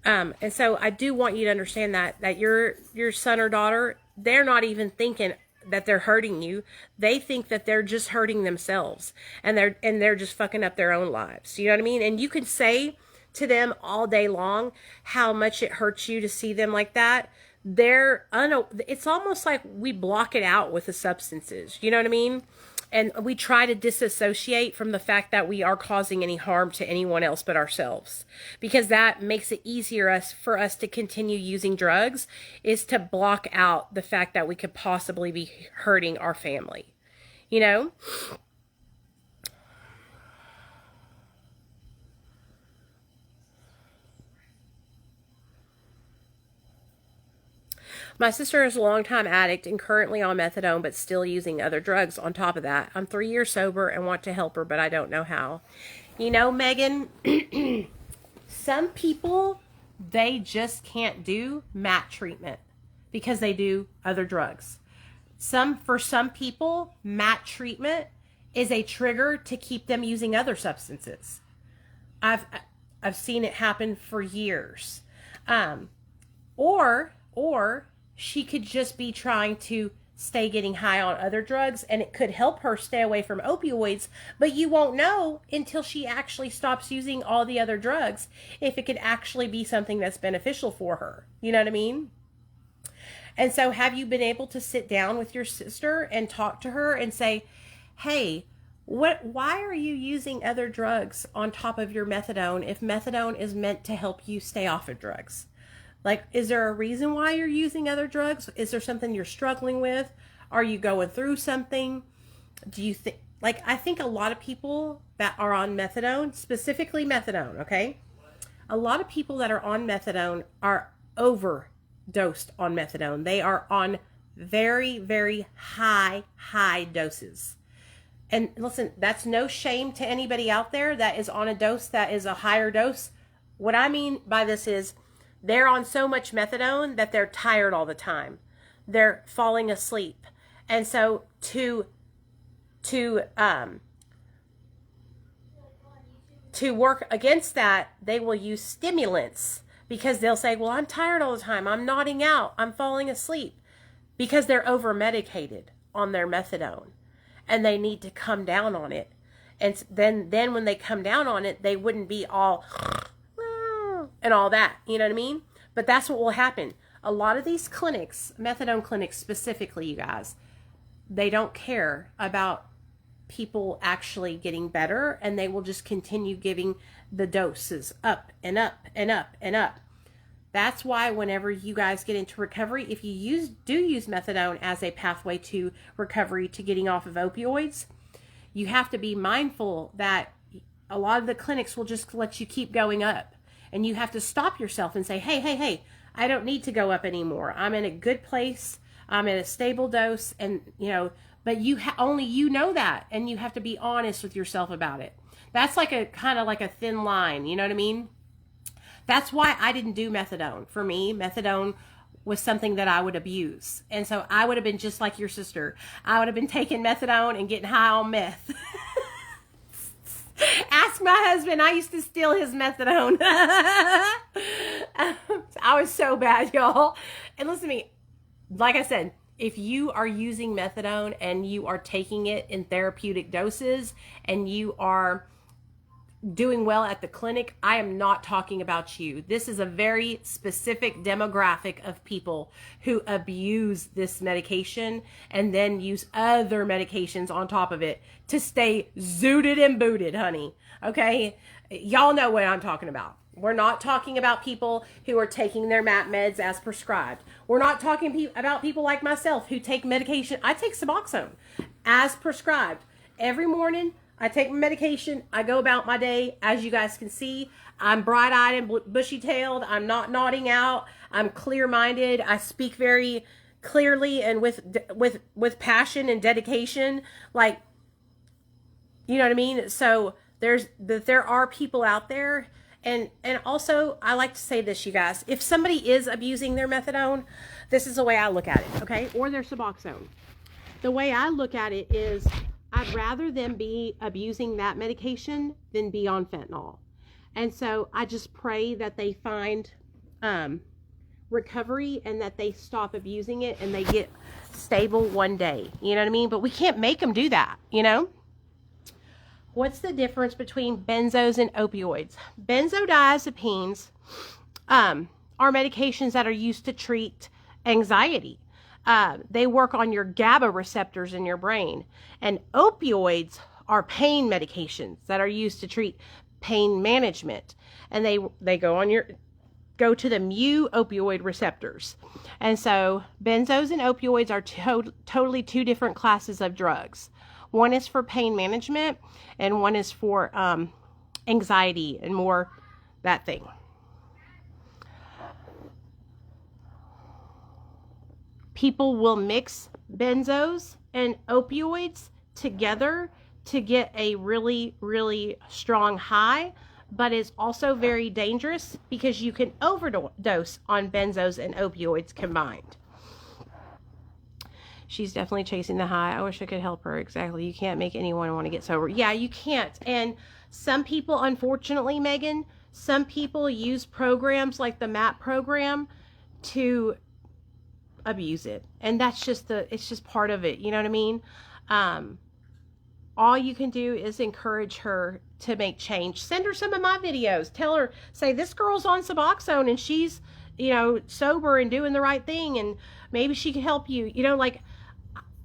And so I do want you to understand that your son or daughter, they're not even thinking that they're hurting you. They think that they're just hurting themselves, and they're just fucking up their own lives. You know what I mean? And you can say to them all day long how much it hurts you to see them like that. It's almost like we block it out with the substances. You know what I mean? And we try to disassociate from the fact that we are causing any harm to anyone else but ourselves, because that makes it easier for us to continue using drugs, is to block out the fact that we could possibly be hurting our family, you know? My sister is a longtime addict and currently on methadone, but still using other drugs on top of that. I'm 3 years sober and want to help her, but I don't know how. You know, Megan, some people, they just can't do MAT treatment because they do other drugs. For some people, MAT treatment is a trigger to keep them using other substances. I've seen it happen for years. Or she could just be trying to stay getting high on other drugs, and it could help her stay away from opioids, but you won't know until she actually stops using all the other drugs if it could actually be something that's beneficial for her. You know what I mean? And so have you been able to sit down with your sister and talk to her and say, hey, why are you using other drugs on top of your methadone if methadone is meant to help you stay off of drugs? Like, is there a reason why you're using other drugs? Is there something you're struggling with? Are you going through something? Do you think, like, I think a lot of people that are on methadone, specifically methadone, okay? A lot of people that are on methadone are overdosed on methadone. They are on very, very high doses. And listen, that's no shame to anybody out there that is on a dose that is a higher dose. What I mean by this is, they're on so much methadone that they're tired all the time. They're falling asleep. And so to work against that, they will use stimulants, because they'll say, well, I'm tired all the time. I'm nodding out. I'm falling asleep, because they're over medicated on their methadone and they need to come down on it. And then when they come down on it, they wouldn't be all and all that, you know what I mean? But that's what will happen. A lot of these clinics, methadone clinics specifically, you guys, they don't care about people actually getting better, and they will just continue giving the doses up and up and up and up. That's why whenever you guys get into recovery, if you do use methadone as a pathway to recovery, to getting off of opioids, you have to be mindful that a lot of the clinics will just let you keep going up. And you have to stop yourself and say, hey, I don't need to go up anymore. I'm in a good place. I'm at a stable dose. And, you know, but only you know that. And you have to be honest with yourself about it. That's like a kind of like a thin line. You know what I mean? That's why I didn't do methadone. For me, methadone was something that I would abuse. And so I would have been just like your sister. I would have been taking methadone and getting high on meth. Ask my husband. I used to steal his methadone. I was so bad, y'all. And listen to me. Like I said, if you are using methadone and you are taking it in therapeutic doses and you are doing well at the clinic, I am not talking about you. This is a very specific demographic of people who abuse this medication and then use other medications on top of it to stay zooted and booted, honey. Okay? Y'all know what I'm talking about. We're not talking about people who are taking their MAP meds as prescribed. We're not talking about people like myself who take medication. I take Suboxone as prescribed. Every morning, I take my medication. I go about my day. As you guys can see, I'm bright-eyed and bushy-tailed. I'm not nodding out. I'm clear-minded. I speak very clearly and with passion and dedication. Like, you know what I mean? So there are people out there. And also, I like to say this, you guys. If somebody is abusing their methadone, this is the way I look at it, okay? Or their Suboxone. The way I look at it is, I'd rather them be abusing that medication than be on fentanyl. And so I just pray that they find recovery and that they stop abusing it and they get stable one day. You know what I mean? But we can't make them do that, you know? What's the difference between benzos and opioids? Benzodiazepines are medications that are used to treat anxiety. They work on your GABA receptors in your brain. And opioids are pain medications that are used to treat pain management. And they go to the mu opioid receptors. And so benzos and opioids are totally two different classes of drugs. One is for pain management and one is for anxiety and more that thing. People will mix benzos and opioids together to get a really, really strong high, but it's also very dangerous because you can overdose on benzos and opioids combined. She's definitely chasing the high. I wish I could help her. Exactly. You can't make anyone want to get sober. Yeah, you can't. And some people, unfortunately, Megan, some people use programs like the MAP program to abuse it. And that's just it's just part of it. You know what I mean? All you can do is encourage her to make change. Send her some of my videos. Tell her, say, this girl's on Suboxone and she's, you know, sober and doing the right thing. And maybe she can help you. You know, like,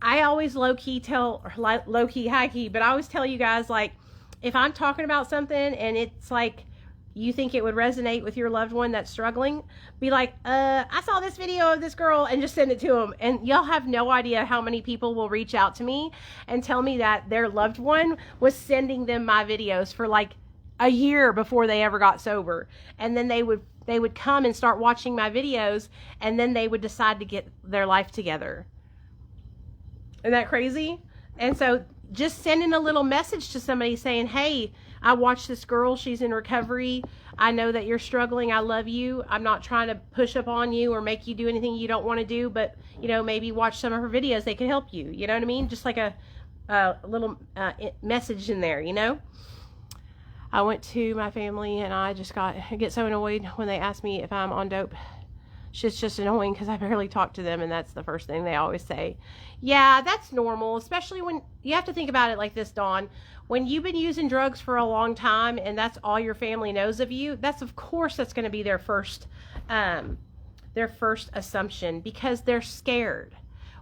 I always low-key, high-key, but I always tell you guys, like, if I'm talking about something and it's like you think it would resonate with your loved one that's struggling, be like, I saw this video of this girl, and just send it to them. And y'all have no idea how many people will reach out to me and tell me that their loved one was sending them my videos for like a year before they ever got sober. And then they would come and start watching my videos, and then they would decide to get their life together. Isn't that crazy? And so just sending a little message to somebody saying, hey, I watched this girl. She's in recovery. I know that you're struggling. I love you. I'm not trying to push up on you or make you do anything you don't want to do, but, you know, maybe watch some of her videos. They can help you. You know what I mean? Just like a little message in there, you know? I went to my family and I get so annoyed when they ask me if I'm on dope. It's just annoying because I barely talk to them, and that's the first thing they always say. Yeah, that's normal, especially when you have to think about it like this, Dawn. When you've been using drugs for a long time and that's all your family knows of you, of course that's going to be their first assumption, because they're scared.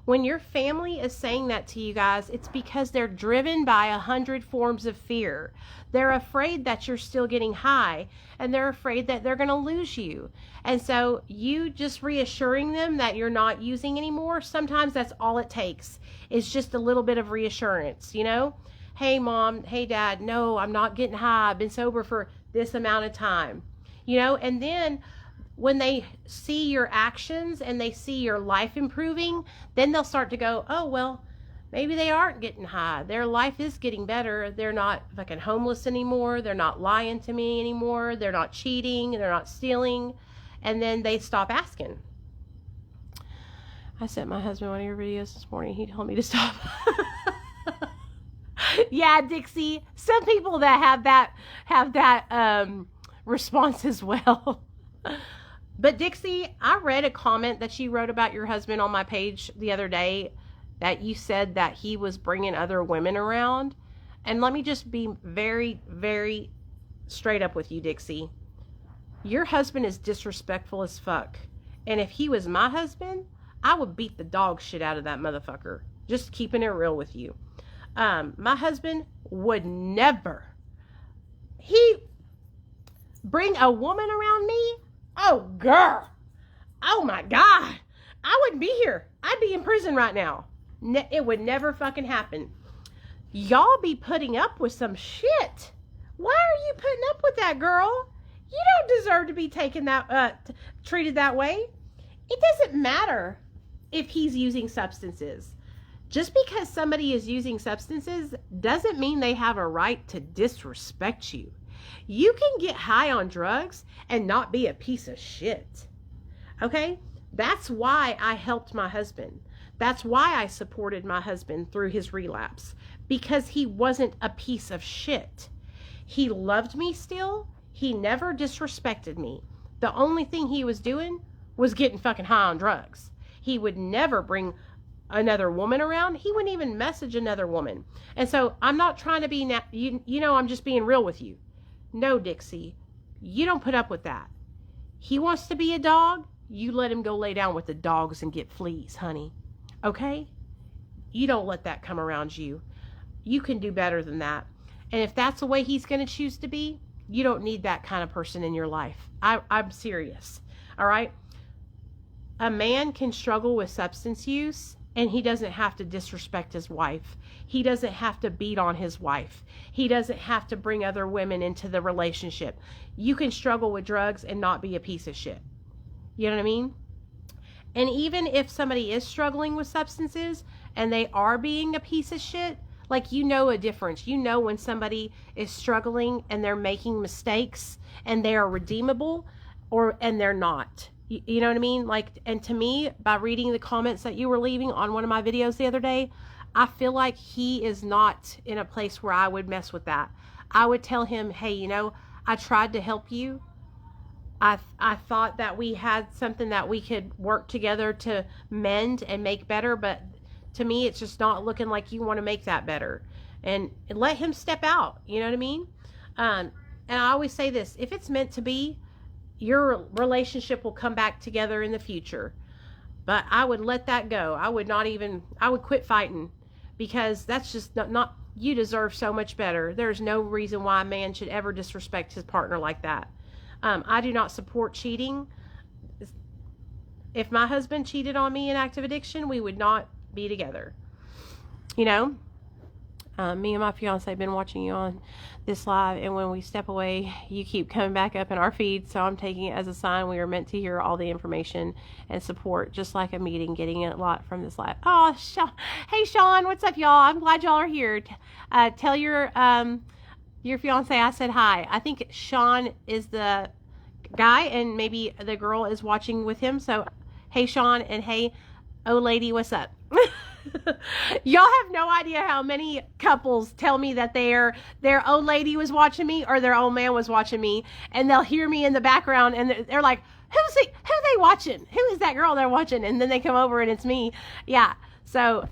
When your family is saying that to you guys, it's because they're driven by 100 forms of fear. They're afraid that you're still getting high, and they're afraid that they're going to lose you. And so you just reassuring them that you're not using anymore, sometimes that's all it takes. It's just a little bit of reassurance, you know? Hey, Mom, hey, Dad, no, I'm not getting high. I've been sober for this amount of time, you know? And then when they see your actions and they see your life improving, then they'll start to go, oh, well, maybe they aren't getting high. Their life is getting better. They're not fucking homeless anymore. They're not lying to me anymore. They're not cheating. They're not stealing. And then they stop asking. I sent my husband one of your videos this morning. He told me to stop. Yeah, Dixie. Some people that have that response as well. But Dixie, I read a comment that you wrote about your husband on my page the other day, that you said that he was bringing other women around. And let me just be very, very straight up with you, Dixie. Your husband is disrespectful as fuck. And if he was my husband, I would beat the dog shit out of that motherfucker. Just keeping it real with you. My husband would never. He bring a woman around me? Oh, girl. Oh, my God. I wouldn't be here. I'd be in prison right now. It would never fucking happen. Y'all be putting up with some shit. Why are you putting up with that, girl? You don't deserve to be taken treated that way. It doesn't matter if he's using substances. Just because somebody is using substances doesn't mean they have a right to disrespect you. You can get high on drugs and not be a piece of shit. Okay? That's why I helped my husband. That's why I supported my husband through his relapse. Because he wasn't a piece of shit. He loved me still. He never disrespected me. The only thing he was doing was getting fucking high on drugs. He would never bring another woman around. He wouldn't even message another woman. And so I'm not trying to be, you know, I'm just being real with you. No, Dixie, you don't put up with that. He wants to be a dog. You let him go lay down with the dogs and get fleas, honey. Okay? You don't let that come around you. You can do better than that. And if that's the way he's going to choose to be, you don't need that kind of person in your life. I'm serious. All right? A man can struggle with substance use, and he doesn't have to disrespect his wife. He doesn't have to beat on his wife. He doesn't have to bring other women into the relationship. You can struggle with drugs and not be a piece of shit. You know what I mean? And even if somebody is struggling with substances and they are being a piece of shit, like, you know a difference. You know when somebody is struggling and they're making mistakes and they are redeemable, and they're not. You know what I mean? Like, and to me, by reading the comments that you were leaving on one of my videos the other day, I feel like he is not in a place where I would mess with that. I would tell him, hey, you know, I tried to help you. I thought that we had something that we could work together to mend and make better, but to me, it's just not looking like you want to make that better. And let him step out. You know what I mean? And I always say this, if it's meant to be, your relationship will come back together in the future. But I would let that go. I would quit fighting, because that's just not you deserve so much better. There's no reason why a man should ever disrespect his partner like that. I do not support cheating. If my husband cheated on me in active addiction, we would not be together. You know? Me and my fiance have been watching you on this live, and when we step away, you keep coming back up in our feed, so I'm taking it as a sign we are meant to hear all the information and support, just like a meeting, getting a lot from this live. Oh, Sean. Hey, Sean, what's up, y'all? I'm glad y'all are here. Tell your fiance I said hi. I think Sean is the guy, and maybe the girl is watching with him, so hey, Sean, and hey, old lady, what's up? Y'all have no idea how many couples tell me that their old lady was watching me or their old man was watching me, and they'll hear me in the background and they're like, who are they watching? Who is that girl they're watching? And then they come over and it's me. Yeah. So,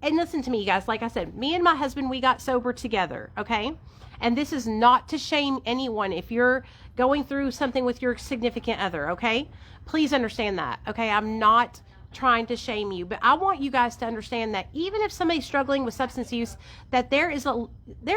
and listen to me, guys. Like I said, me and my husband, we got sober together. Okay. And this is not to shame anyone if you're going through something with your significant other. Okay. Please understand that. Okay. I'm not trying to shame you, but I want you guys to understand that even if somebody's struggling with substance use, that there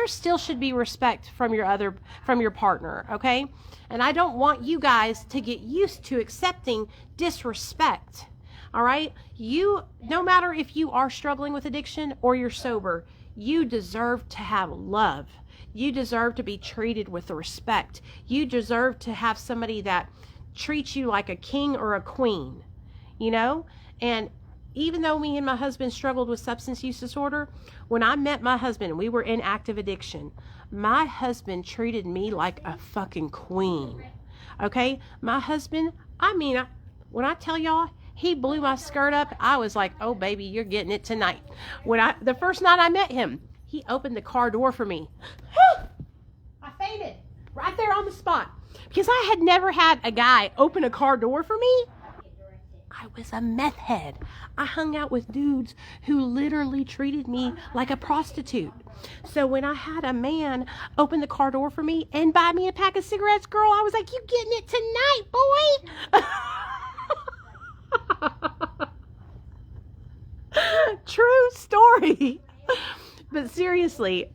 still should be respect from your partner, okay? And I don't want you guys to get used to accepting disrespect. All right? No matter if you are struggling with addiction or you're sober, you deserve to have love. You deserve to be treated with respect. You deserve to have somebody that treats you like a king or a queen, you know? And even though me and my husband struggled with substance use disorder, when I met my husband, we were in active addiction. My husband treated me like a fucking queen. Okay? My husband, when I tell y'all, He blew my skirt up. I was like, oh, baby, you're getting it tonight. The first night I met him, he opened the car door for me. I fainted right there on the spot because I had never had a guy open a car door for me. I was a meth head. I hung out with dudes who literally treated me like a prostitute. So when I had a man open the car door for me and buy me a pack of cigarettes, girl, I was like, you getting it tonight, boy? True story. But seriously,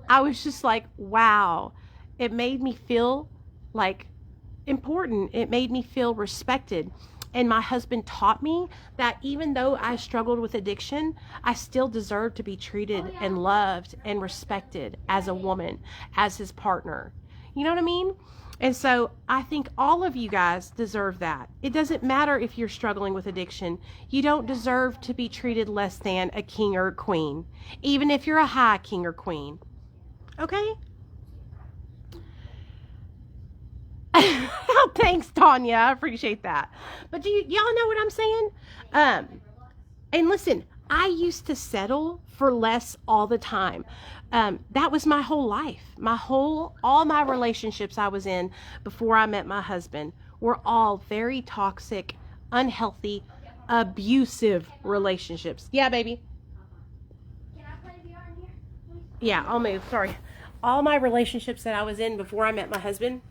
I was just like, wow. It made me feel like important. It made me feel respected. And my husband taught me that even though I struggled with addiction, I still deserved to be treated and loved and respected as a woman, as his partner. You know what I mean? And so I think all of you guys deserve that. It doesn't matter if you're struggling with addiction. You don't deserve to be treated less than a king or a queen, even if you're a high king or queen. Okay? Thanks, Tanya. I appreciate that. But y'all know what I'm saying? And listen, I used to settle for less all the time. That was my whole life. All my relationships I was in before I met my husband were all very toxic, unhealthy, abusive relationships. Yeah, baby. Can I play VR in here, please? Yeah, I'll move. Sorry. All my relationships that I was in before I met my husband.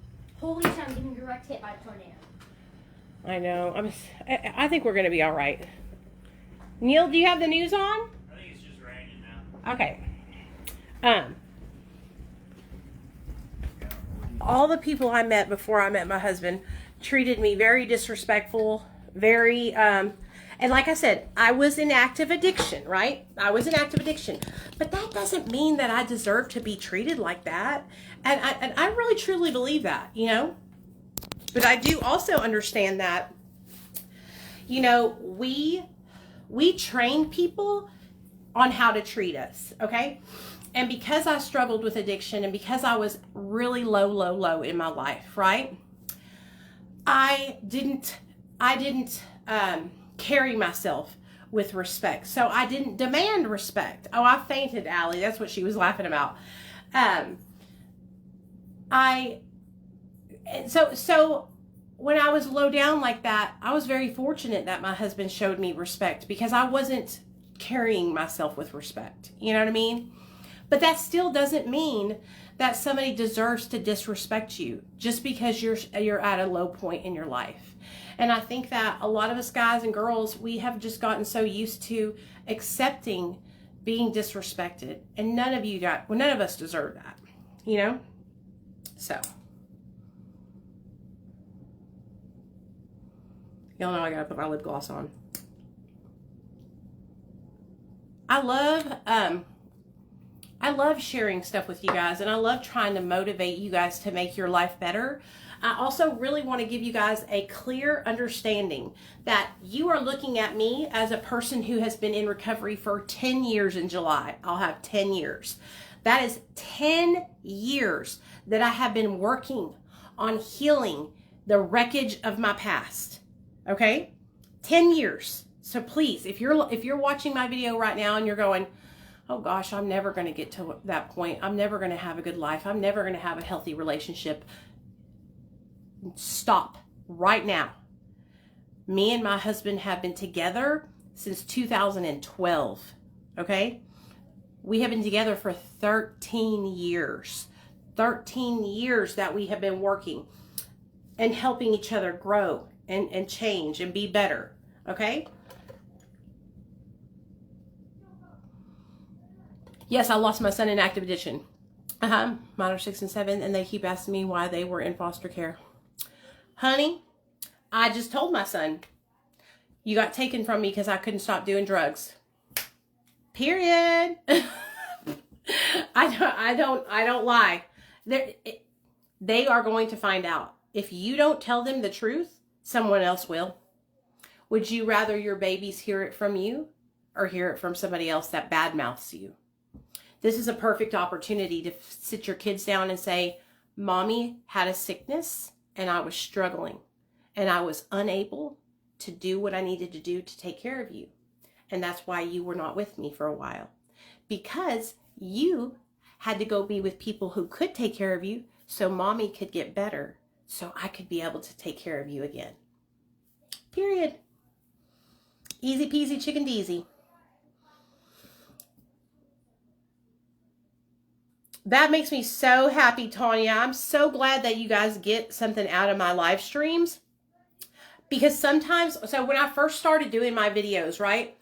Holy shit, I'm getting direct hit by a tornado. I know. I think we're going to be all right. Neil, do you have the news on? I think it's just raining now. Okay. All the people I met before I met my husband treated me very disrespectful, very, and like I said, I was in active addiction, right? I was in active addiction. But that doesn't mean that I deserve to be treated like that. And I really truly believe that, you know? But I do also understand that, you know, we train people on how to treat us, okay? And because I struggled with addiction and because I was really low in my life, right? I didn't carry myself with respect. So I didn't demand respect. Oh, I fainted, Allie. That's what she was laughing about. So when I was low down like that, I was very fortunate that my husband showed me respect because I wasn't carrying myself with respect. You know what I mean? But that still doesn't mean that somebody deserves to disrespect you just because you're at a low point in your life. And I think that a lot of us guys and girls, we have just gotten so used to accepting being disrespected, and none of us deserve that, you know? So y'all know I gotta put my lip gloss on. I love sharing stuff with you guys, and I love trying to motivate you guys to make your life better. I also really want to give you guys a clear understanding that you are looking at me as a person who has been in recovery for 10 years in July. I'll have 10 years. That is 10 years that I have been working on healing the wreckage of my past. Okay? 10 years. So please, if you're watching my video right now and you're going, oh gosh, I'm never going to get to that point. I'm never going to have a good life. I'm never going to have a healthy relationship. Stop right now. Me and my husband have been together since 2012. Okay? We have been together for 13 years. 13 years that we have been working and helping each other grow and change and be better. Okay? Yes, I lost my son in active addiction. Mine are 6 and 7, and they keep asking me why they were in foster care. Honey, I just told my son, you got taken from me because I couldn't stop doing drugs. Period. I don't lie. They are going to find out. If you don't tell them the truth, someone else will. Would you rather your babies hear it from you or hear it from somebody else that badmouths you? This is a perfect opportunity to sit your kids down and say, Mommy had a sickness and I was struggling and I was unable to do what I needed to do to take care of you. And that's why you were not with me for a while. Because you had to go be with people who could take care of you so mommy could get better, so I could be able to take care of you again. Period. Easy peasy chicken deasy. That makes me so happy, Tanya. I'm so glad that you guys get something out of my live streams. Because sometimes, so when I first started doing my videos, right,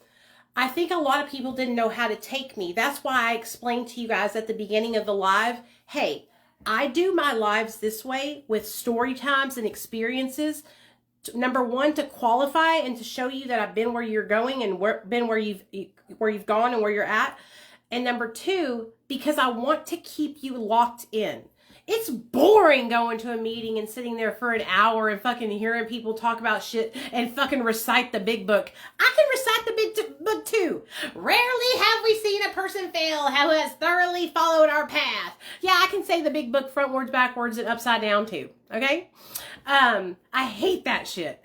I think a lot of people didn't know how to take me. That's why I explained to you guys at the beginning of the live, hey, I do my lives this way with story times and experiences. Number one, to qualify and to show you that I've been where you're going and been where you've gone and where you're at. And number two, because I want to keep you locked in. It's boring going to a meeting and sitting there for an hour and fucking hearing people talk about shit and fucking recite the big book. I can recite the big book too. Rarely have we seen a person fail who has thoroughly followed our path. Yeah, I can say the big book frontwards, backwards, and upside down too. Okay? I hate that shit.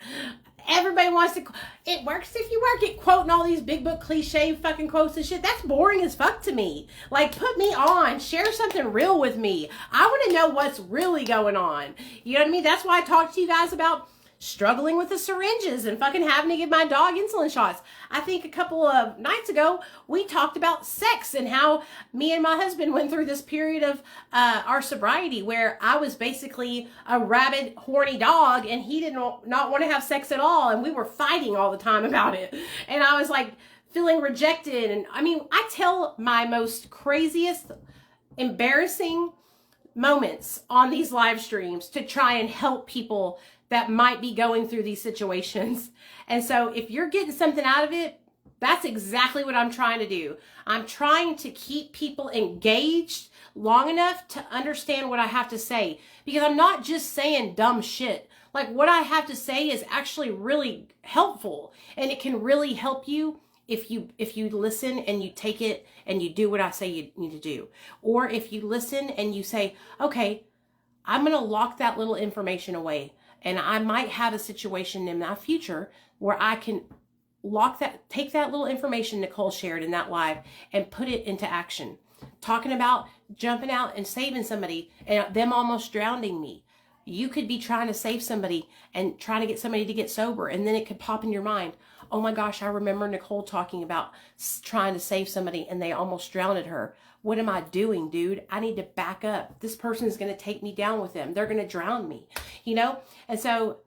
Everybody wants to, it works if you work it, quoting all these big book cliche fucking quotes and shit. That's boring as fuck to me. Like, put me on. Share something real with me. I want to know what's really going on. You know what I mean? That's why I talked to you guys about struggling with the syringes and fucking having to give my dog insulin shots. I think a couple of nights ago, we talked about sex and how me and my husband went through this period of our sobriety where I was basically a rabid, horny dog and he did not want to have sex at all. And we were fighting all the time about it. And I was like feeling rejected. And I mean, I tell my most craziest, embarrassing moments on these live streams to try and help people that might be going through these situations. And so if you're getting something out of it, that's exactly what I'm trying to do. I'm trying to keep people engaged long enough to understand what I have to say, because I'm not just saying dumb shit. Like, what I have to say is actually really helpful, and it can really help you if you listen and you take it and you do what I say you need to do. Or if you listen and you say, okay, I'm going to lock that little information away. And I might have a situation in my future where I can take that little information Nicole shared in that live and put it into action. Talking about jumping out and saving somebody and them almost drowning me. You could be trying to save somebody and trying to get somebody to get sober. And then it could pop in your mind. Oh my gosh, I remember Nicole talking about trying to save somebody and they almost drowned her. What am I doing, dude? I need to back up. This person is going to take me down with them. They're going to drown me, you know? And so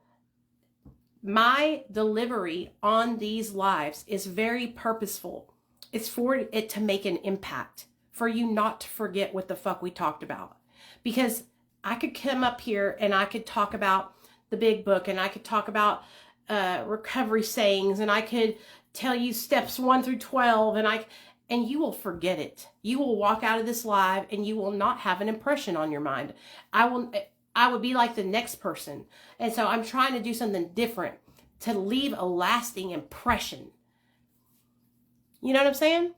my delivery on these lives is very purposeful. It's for it to make an impact, for you not to forget what the fuck we talked about. Because I could come up here and I could talk about the big book and I could talk about recovery sayings and I could tell you steps 1 through 12 and you will forget it. You will walk out of this live and you will not have an impression on your mind. I would be like the next person. And so I'm trying to do something different to leave a lasting impression. You know what I'm saying?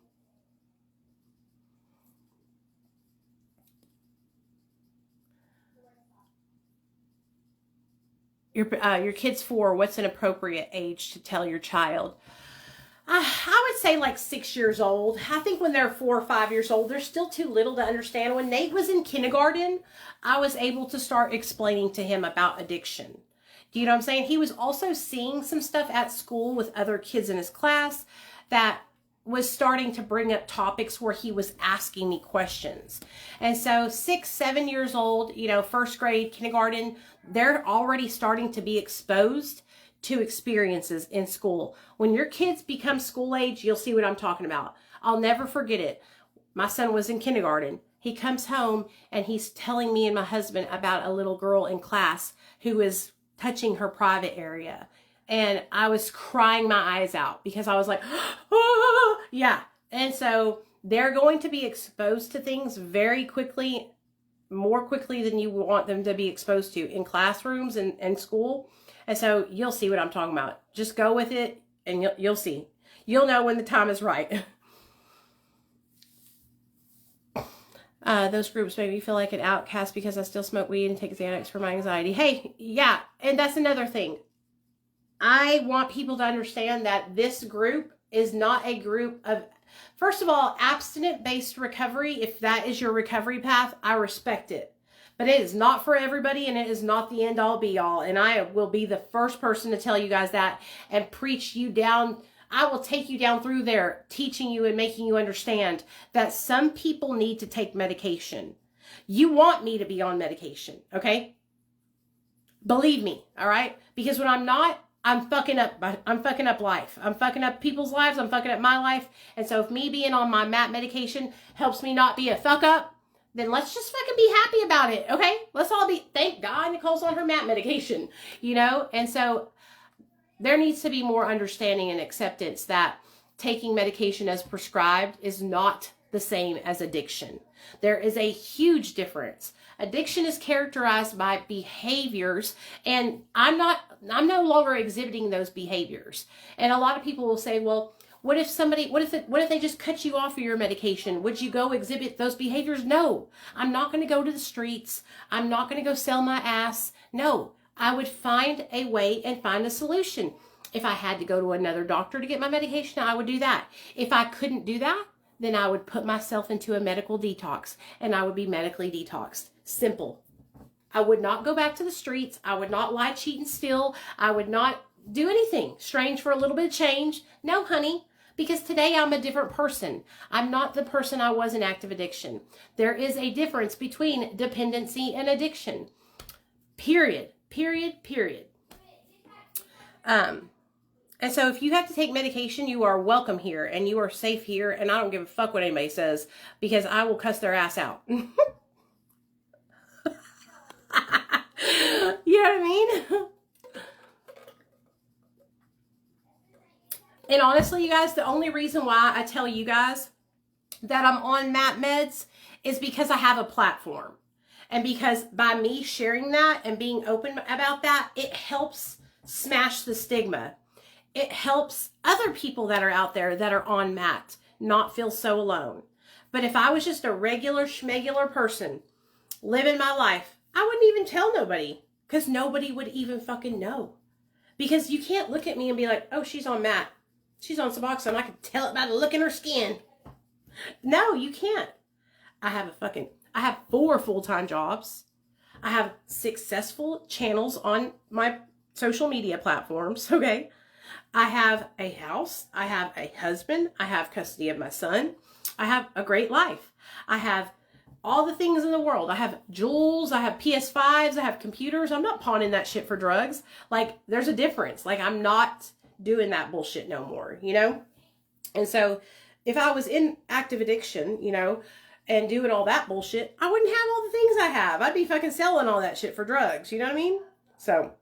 Your kid's 4. What's an appropriate age to tell your child? I would say like 6 years old. I think when they're 4 or 5 years old, they're still too little to understand. When Nate was in kindergarten, I was able to start explaining to him about addiction. Do you know what I'm saying? He was also seeing some stuff at school with other kids in his class that was starting to bring up topics where he was asking me questions. And so 6, 7 years old, you know, first grade, kindergarten, they're already starting to be exposed to experiences in school. When your kids become school age, you'll see what I'm talking about. I'll never forget it. My son was in kindergarten. He comes home and he's telling me and my husband about a little girl in class who is touching her private area. And I was crying my eyes out because I was like, oh, yeah. And so they're going to be exposed to things very quickly, more quickly than you want them to be exposed to in classrooms and school. And so you'll see what I'm talking about. Just go with it and you'll see. You'll know when the time is right. Those groups made me feel like an outcast because I still smoke weed and take Xanax for my anxiety. Hey, yeah, and that's another thing. I want people to understand that this group is not a group of, first of all, abstinent-based recovery. If that is your recovery path, I respect it. But it is not for everybody, and it is not the end-all be-all. And I will be the first person to tell you guys that and preach you down. I will take you down through there, teaching you and making you understand that some people need to take medication. You want me to be on medication, okay? Believe me, all right? Because when I'm not, I'm fucking up life. I'm fucking up people's lives. I'm fucking up my life. And so if me being on my MAT medication helps me not be a fuck up, then let's just fucking be happy about it, okay? Let's all be, thank God Nicole's on her MAT medication, you know? And so there needs to be more understanding and acceptance that taking medication as prescribed is not the same as addiction. There is a huge difference. Addiction is characterized by behaviors, and I'm no longer exhibiting those behaviors. And a lot of people will say, well, what if they just cut you off of your medication? Would you go exhibit those behaviors? No, I'm not going to go to the streets. I'm not going to go sell my ass. No, I would find a way and find a solution. If I had to go to another doctor to get my medication, I would do that. If I couldn't do that, then I would put myself into a medical detox and I would be medically detoxed. Simple. I would not go back to the streets. I would not lie, cheat, and steal. I would not do anything strange for a little bit of change. No, honey, because today I'm a different person. I'm not the person I was in active addiction. There is a difference between dependency and addiction. Period. Period. Period. And so if you have to take medication, you are welcome here and you are safe here. And I don't give a fuck what anybody says because I will cuss their ass out. You know what I mean? And honestly, you guys, the only reason why I tell you guys that I'm on MAT meds is because I have a platform. And because by me sharing that and being open about that, it helps smash the stigma. It helps other people that are out there that are on MAT not feel so alone. But if I was just a regular schmegular person living my life, I wouldn't even tell nobody because nobody would even fucking know. Because you can't look at me and be like, oh, she's on MAT. She's on Suboxone. I can tell it by the look in her skin. No, you can't. I have 4 full-time jobs. I have successful channels on my social media platforms, okay? I have a house. I have a husband. I have custody of my son. I have a great life. I have all the things in the world. I have jewels. I have PS5s. I have computers. I'm not pawning that shit for drugs. Like, there's a difference. Like, I'm not doing that bullshit no more, you know? And so if I was in active addiction, you know, and doing all that bullshit, I wouldn't have all the things I have. I'd be fucking selling all that shit for drugs. You know what I mean? So,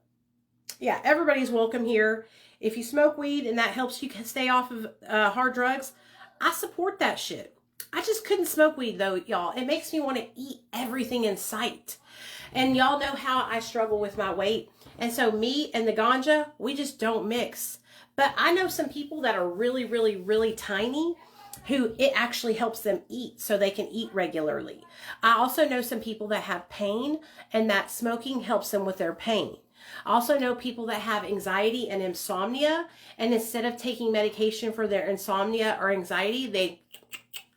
yeah, everybody's welcome here. If you smoke weed and that helps you stay off of hard drugs, I support that shit. I just couldn't smoke weed though, y'all. It makes me want to eat everything in sight. And y'all know how I struggle with my weight. And so me and the ganja, we just don't mix. But I know some people that are really, really, really tiny who it actually helps them eat so they can eat regularly. I also know some people that have pain and that smoking helps them with their pain. I also know people that have anxiety and insomnia, and instead of taking medication for their insomnia or anxiety,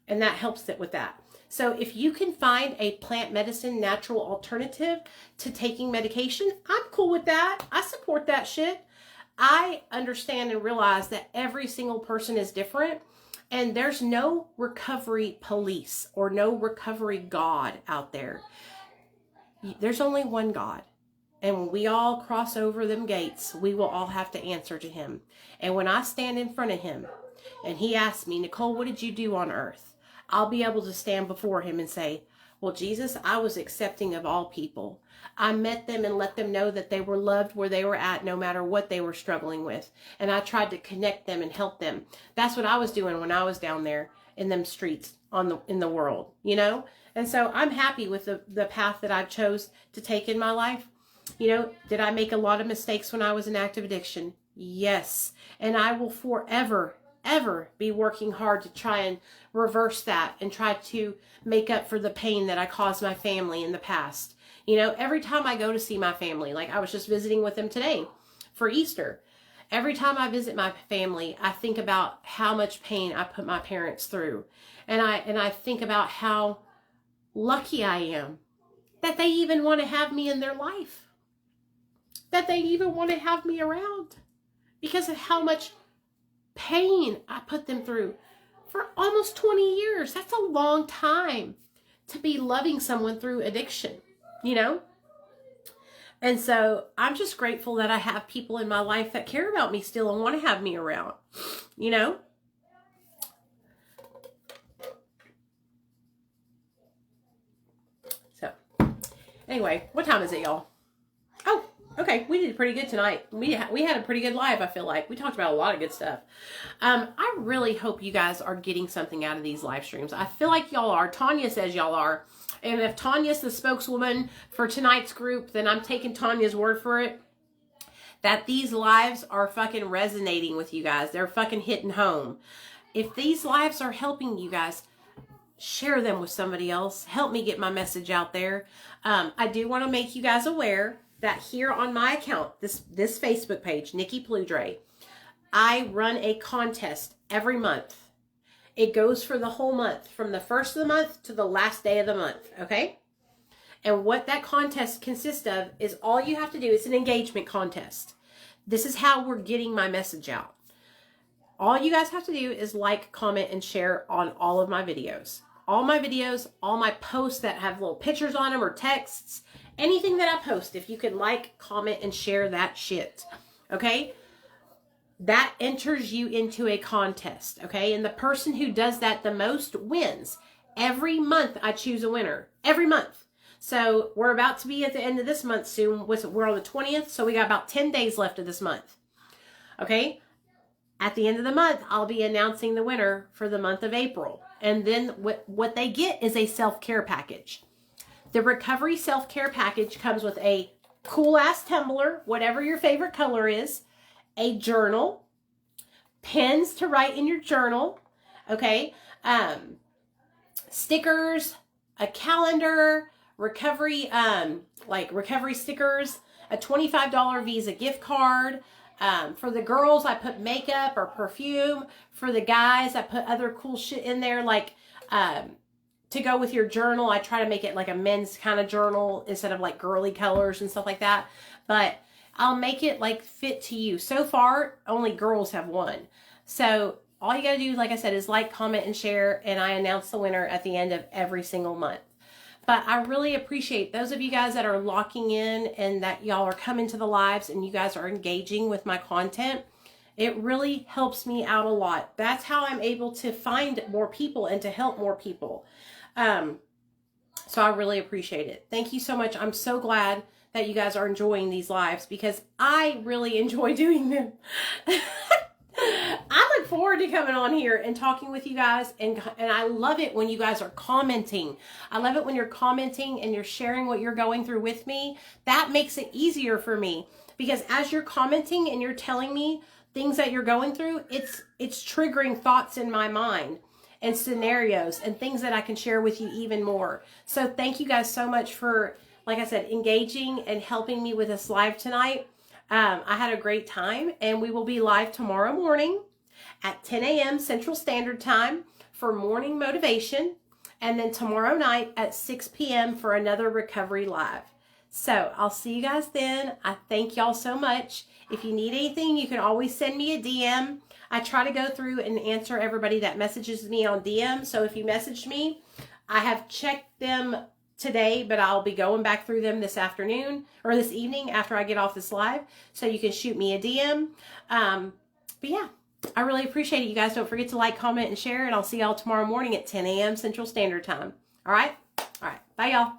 and that helps it with that. So if you can find a plant medicine natural alternative to taking medication, I'm cool with that. I support that shit. I understand and realize that every single person is different, and there's no recovery police or no recovery God out there. There's only one God. And when we all cross over them gates, we will all have to answer to him. And when I stand in front of him and he asks me, Nicole, what did you do on earth? I'll be able to stand before him and say, well, Jesus, I was accepting of all people. I met them and let them know that they were loved where they were at, no matter what they were struggling with. And I tried to connect them and help them. That's what I was doing when I was down there in them streets in the world, you know? And so I'm happy with the path that I chose to take in my life. You know, did I make a lot of mistakes when I was in active addiction? Yes. And I will forever, ever be working hard to try and reverse that and try to make up for the pain that I caused my family in the past. You know, every time I go to see my family, like I was just visiting with them today for Easter, Every time I visit my family, I think about how much pain I put my parents through. And I think about how lucky I am that they even want to have me in their life. That they even want to have me around because of how much pain I put them through for almost 20 years. That's a long time to be loving someone through addiction, you know? And so I'm just grateful that I have people in my life that care about me still and want to have me around, you know? So anyway, what time is it, y'all? Oh, okay. We did pretty good tonight. We had a pretty good live, I feel like. We talked about a lot of good stuff. I really hope you guys are getting something out of these live streams. I feel like y'all are. Tanya says y'all are. And if Tanya's the spokeswoman for tonight's group, then I'm taking Tanya's word for it. That these lives are fucking resonating with you guys. They're fucking hitting home. If these lives are helping you guys, share them with somebody else. Help me get my message out there. I do want to make you guys aware that here on my account, this Facebook page, Nikki Pludre, I run a contest every month. It goes for the whole month, from the first of the month to the last day of the month, okay? And what that contest consists of is all you have to do, it's an engagement contest. This is how we're getting my message out. All you guys have to do is like, comment, and share on all of my videos. All my videos, all my posts that have little pictures on them or texts, anything that I post, if you can like, comment, and share that shit, okay? That enters you into a contest, okay? And the person who does that the most wins. Every month I choose a winner. Every month. So we're about to be at the end of this month soon. We're on the 20th, so we got about 10 days left of this month. Okay? At the end of the month, I'll be announcing the winner for the month of April. And then what they get is a self-care package. The recovery self-care package comes with a cool-ass tumbler, whatever your favorite color is, a journal, pens to write in your journal, okay, stickers, a calendar, recovery stickers, a $25 Visa gift card. For the girls, I put makeup or perfume. For the guys, I put other cool shit in there, like to go with your journal. I try to make it like a men's kind of journal instead of like girly colors and stuff like that. But I'll make it like fit to you. So far, only girls have won. So all you got to do, like I said, is like, comment, and share. And I announce the winner at the end of every single month. But I really appreciate those of you guys that are locking in and that y'all are coming to the lives and you guys are engaging with my content. It really helps me out a lot. That's how I'm able to find more people and to help more people. So I really appreciate it. Thank you so much. I'm so glad that you guys are enjoying these lives because I really enjoy doing them. I look forward to coming on here and talking with you guys, and I love it when you guys are commenting. I love it when you're commenting and you're sharing what you're going through with me. That makes it easier for me because as you're commenting and you're telling me things that you're going through, it's triggering thoughts in my mind and scenarios and things that I can share with you even more. So thank you guys so much for, like I said, engaging and helping me with this live tonight. I had a great time, and we will be live tomorrow morning at 10 a.m. Central Standard Time for morning motivation, and then tomorrow night at 6 p.m. for another recovery live. So I'll see you guys then. I thank y'all so much. If you need anything, you can always send me a DM. I try to go through and answer everybody that messages me on DM. So if you messaged me, I have checked them today, but I'll be going back through them this afternoon or this evening after I get off this live. So you can shoot me a DM. But yeah, I really appreciate it. You guys don't forget to like, comment, and share. And I'll see y'all tomorrow morning at 10 a.m. Central Standard Time. All right? All right. Bye, y'all.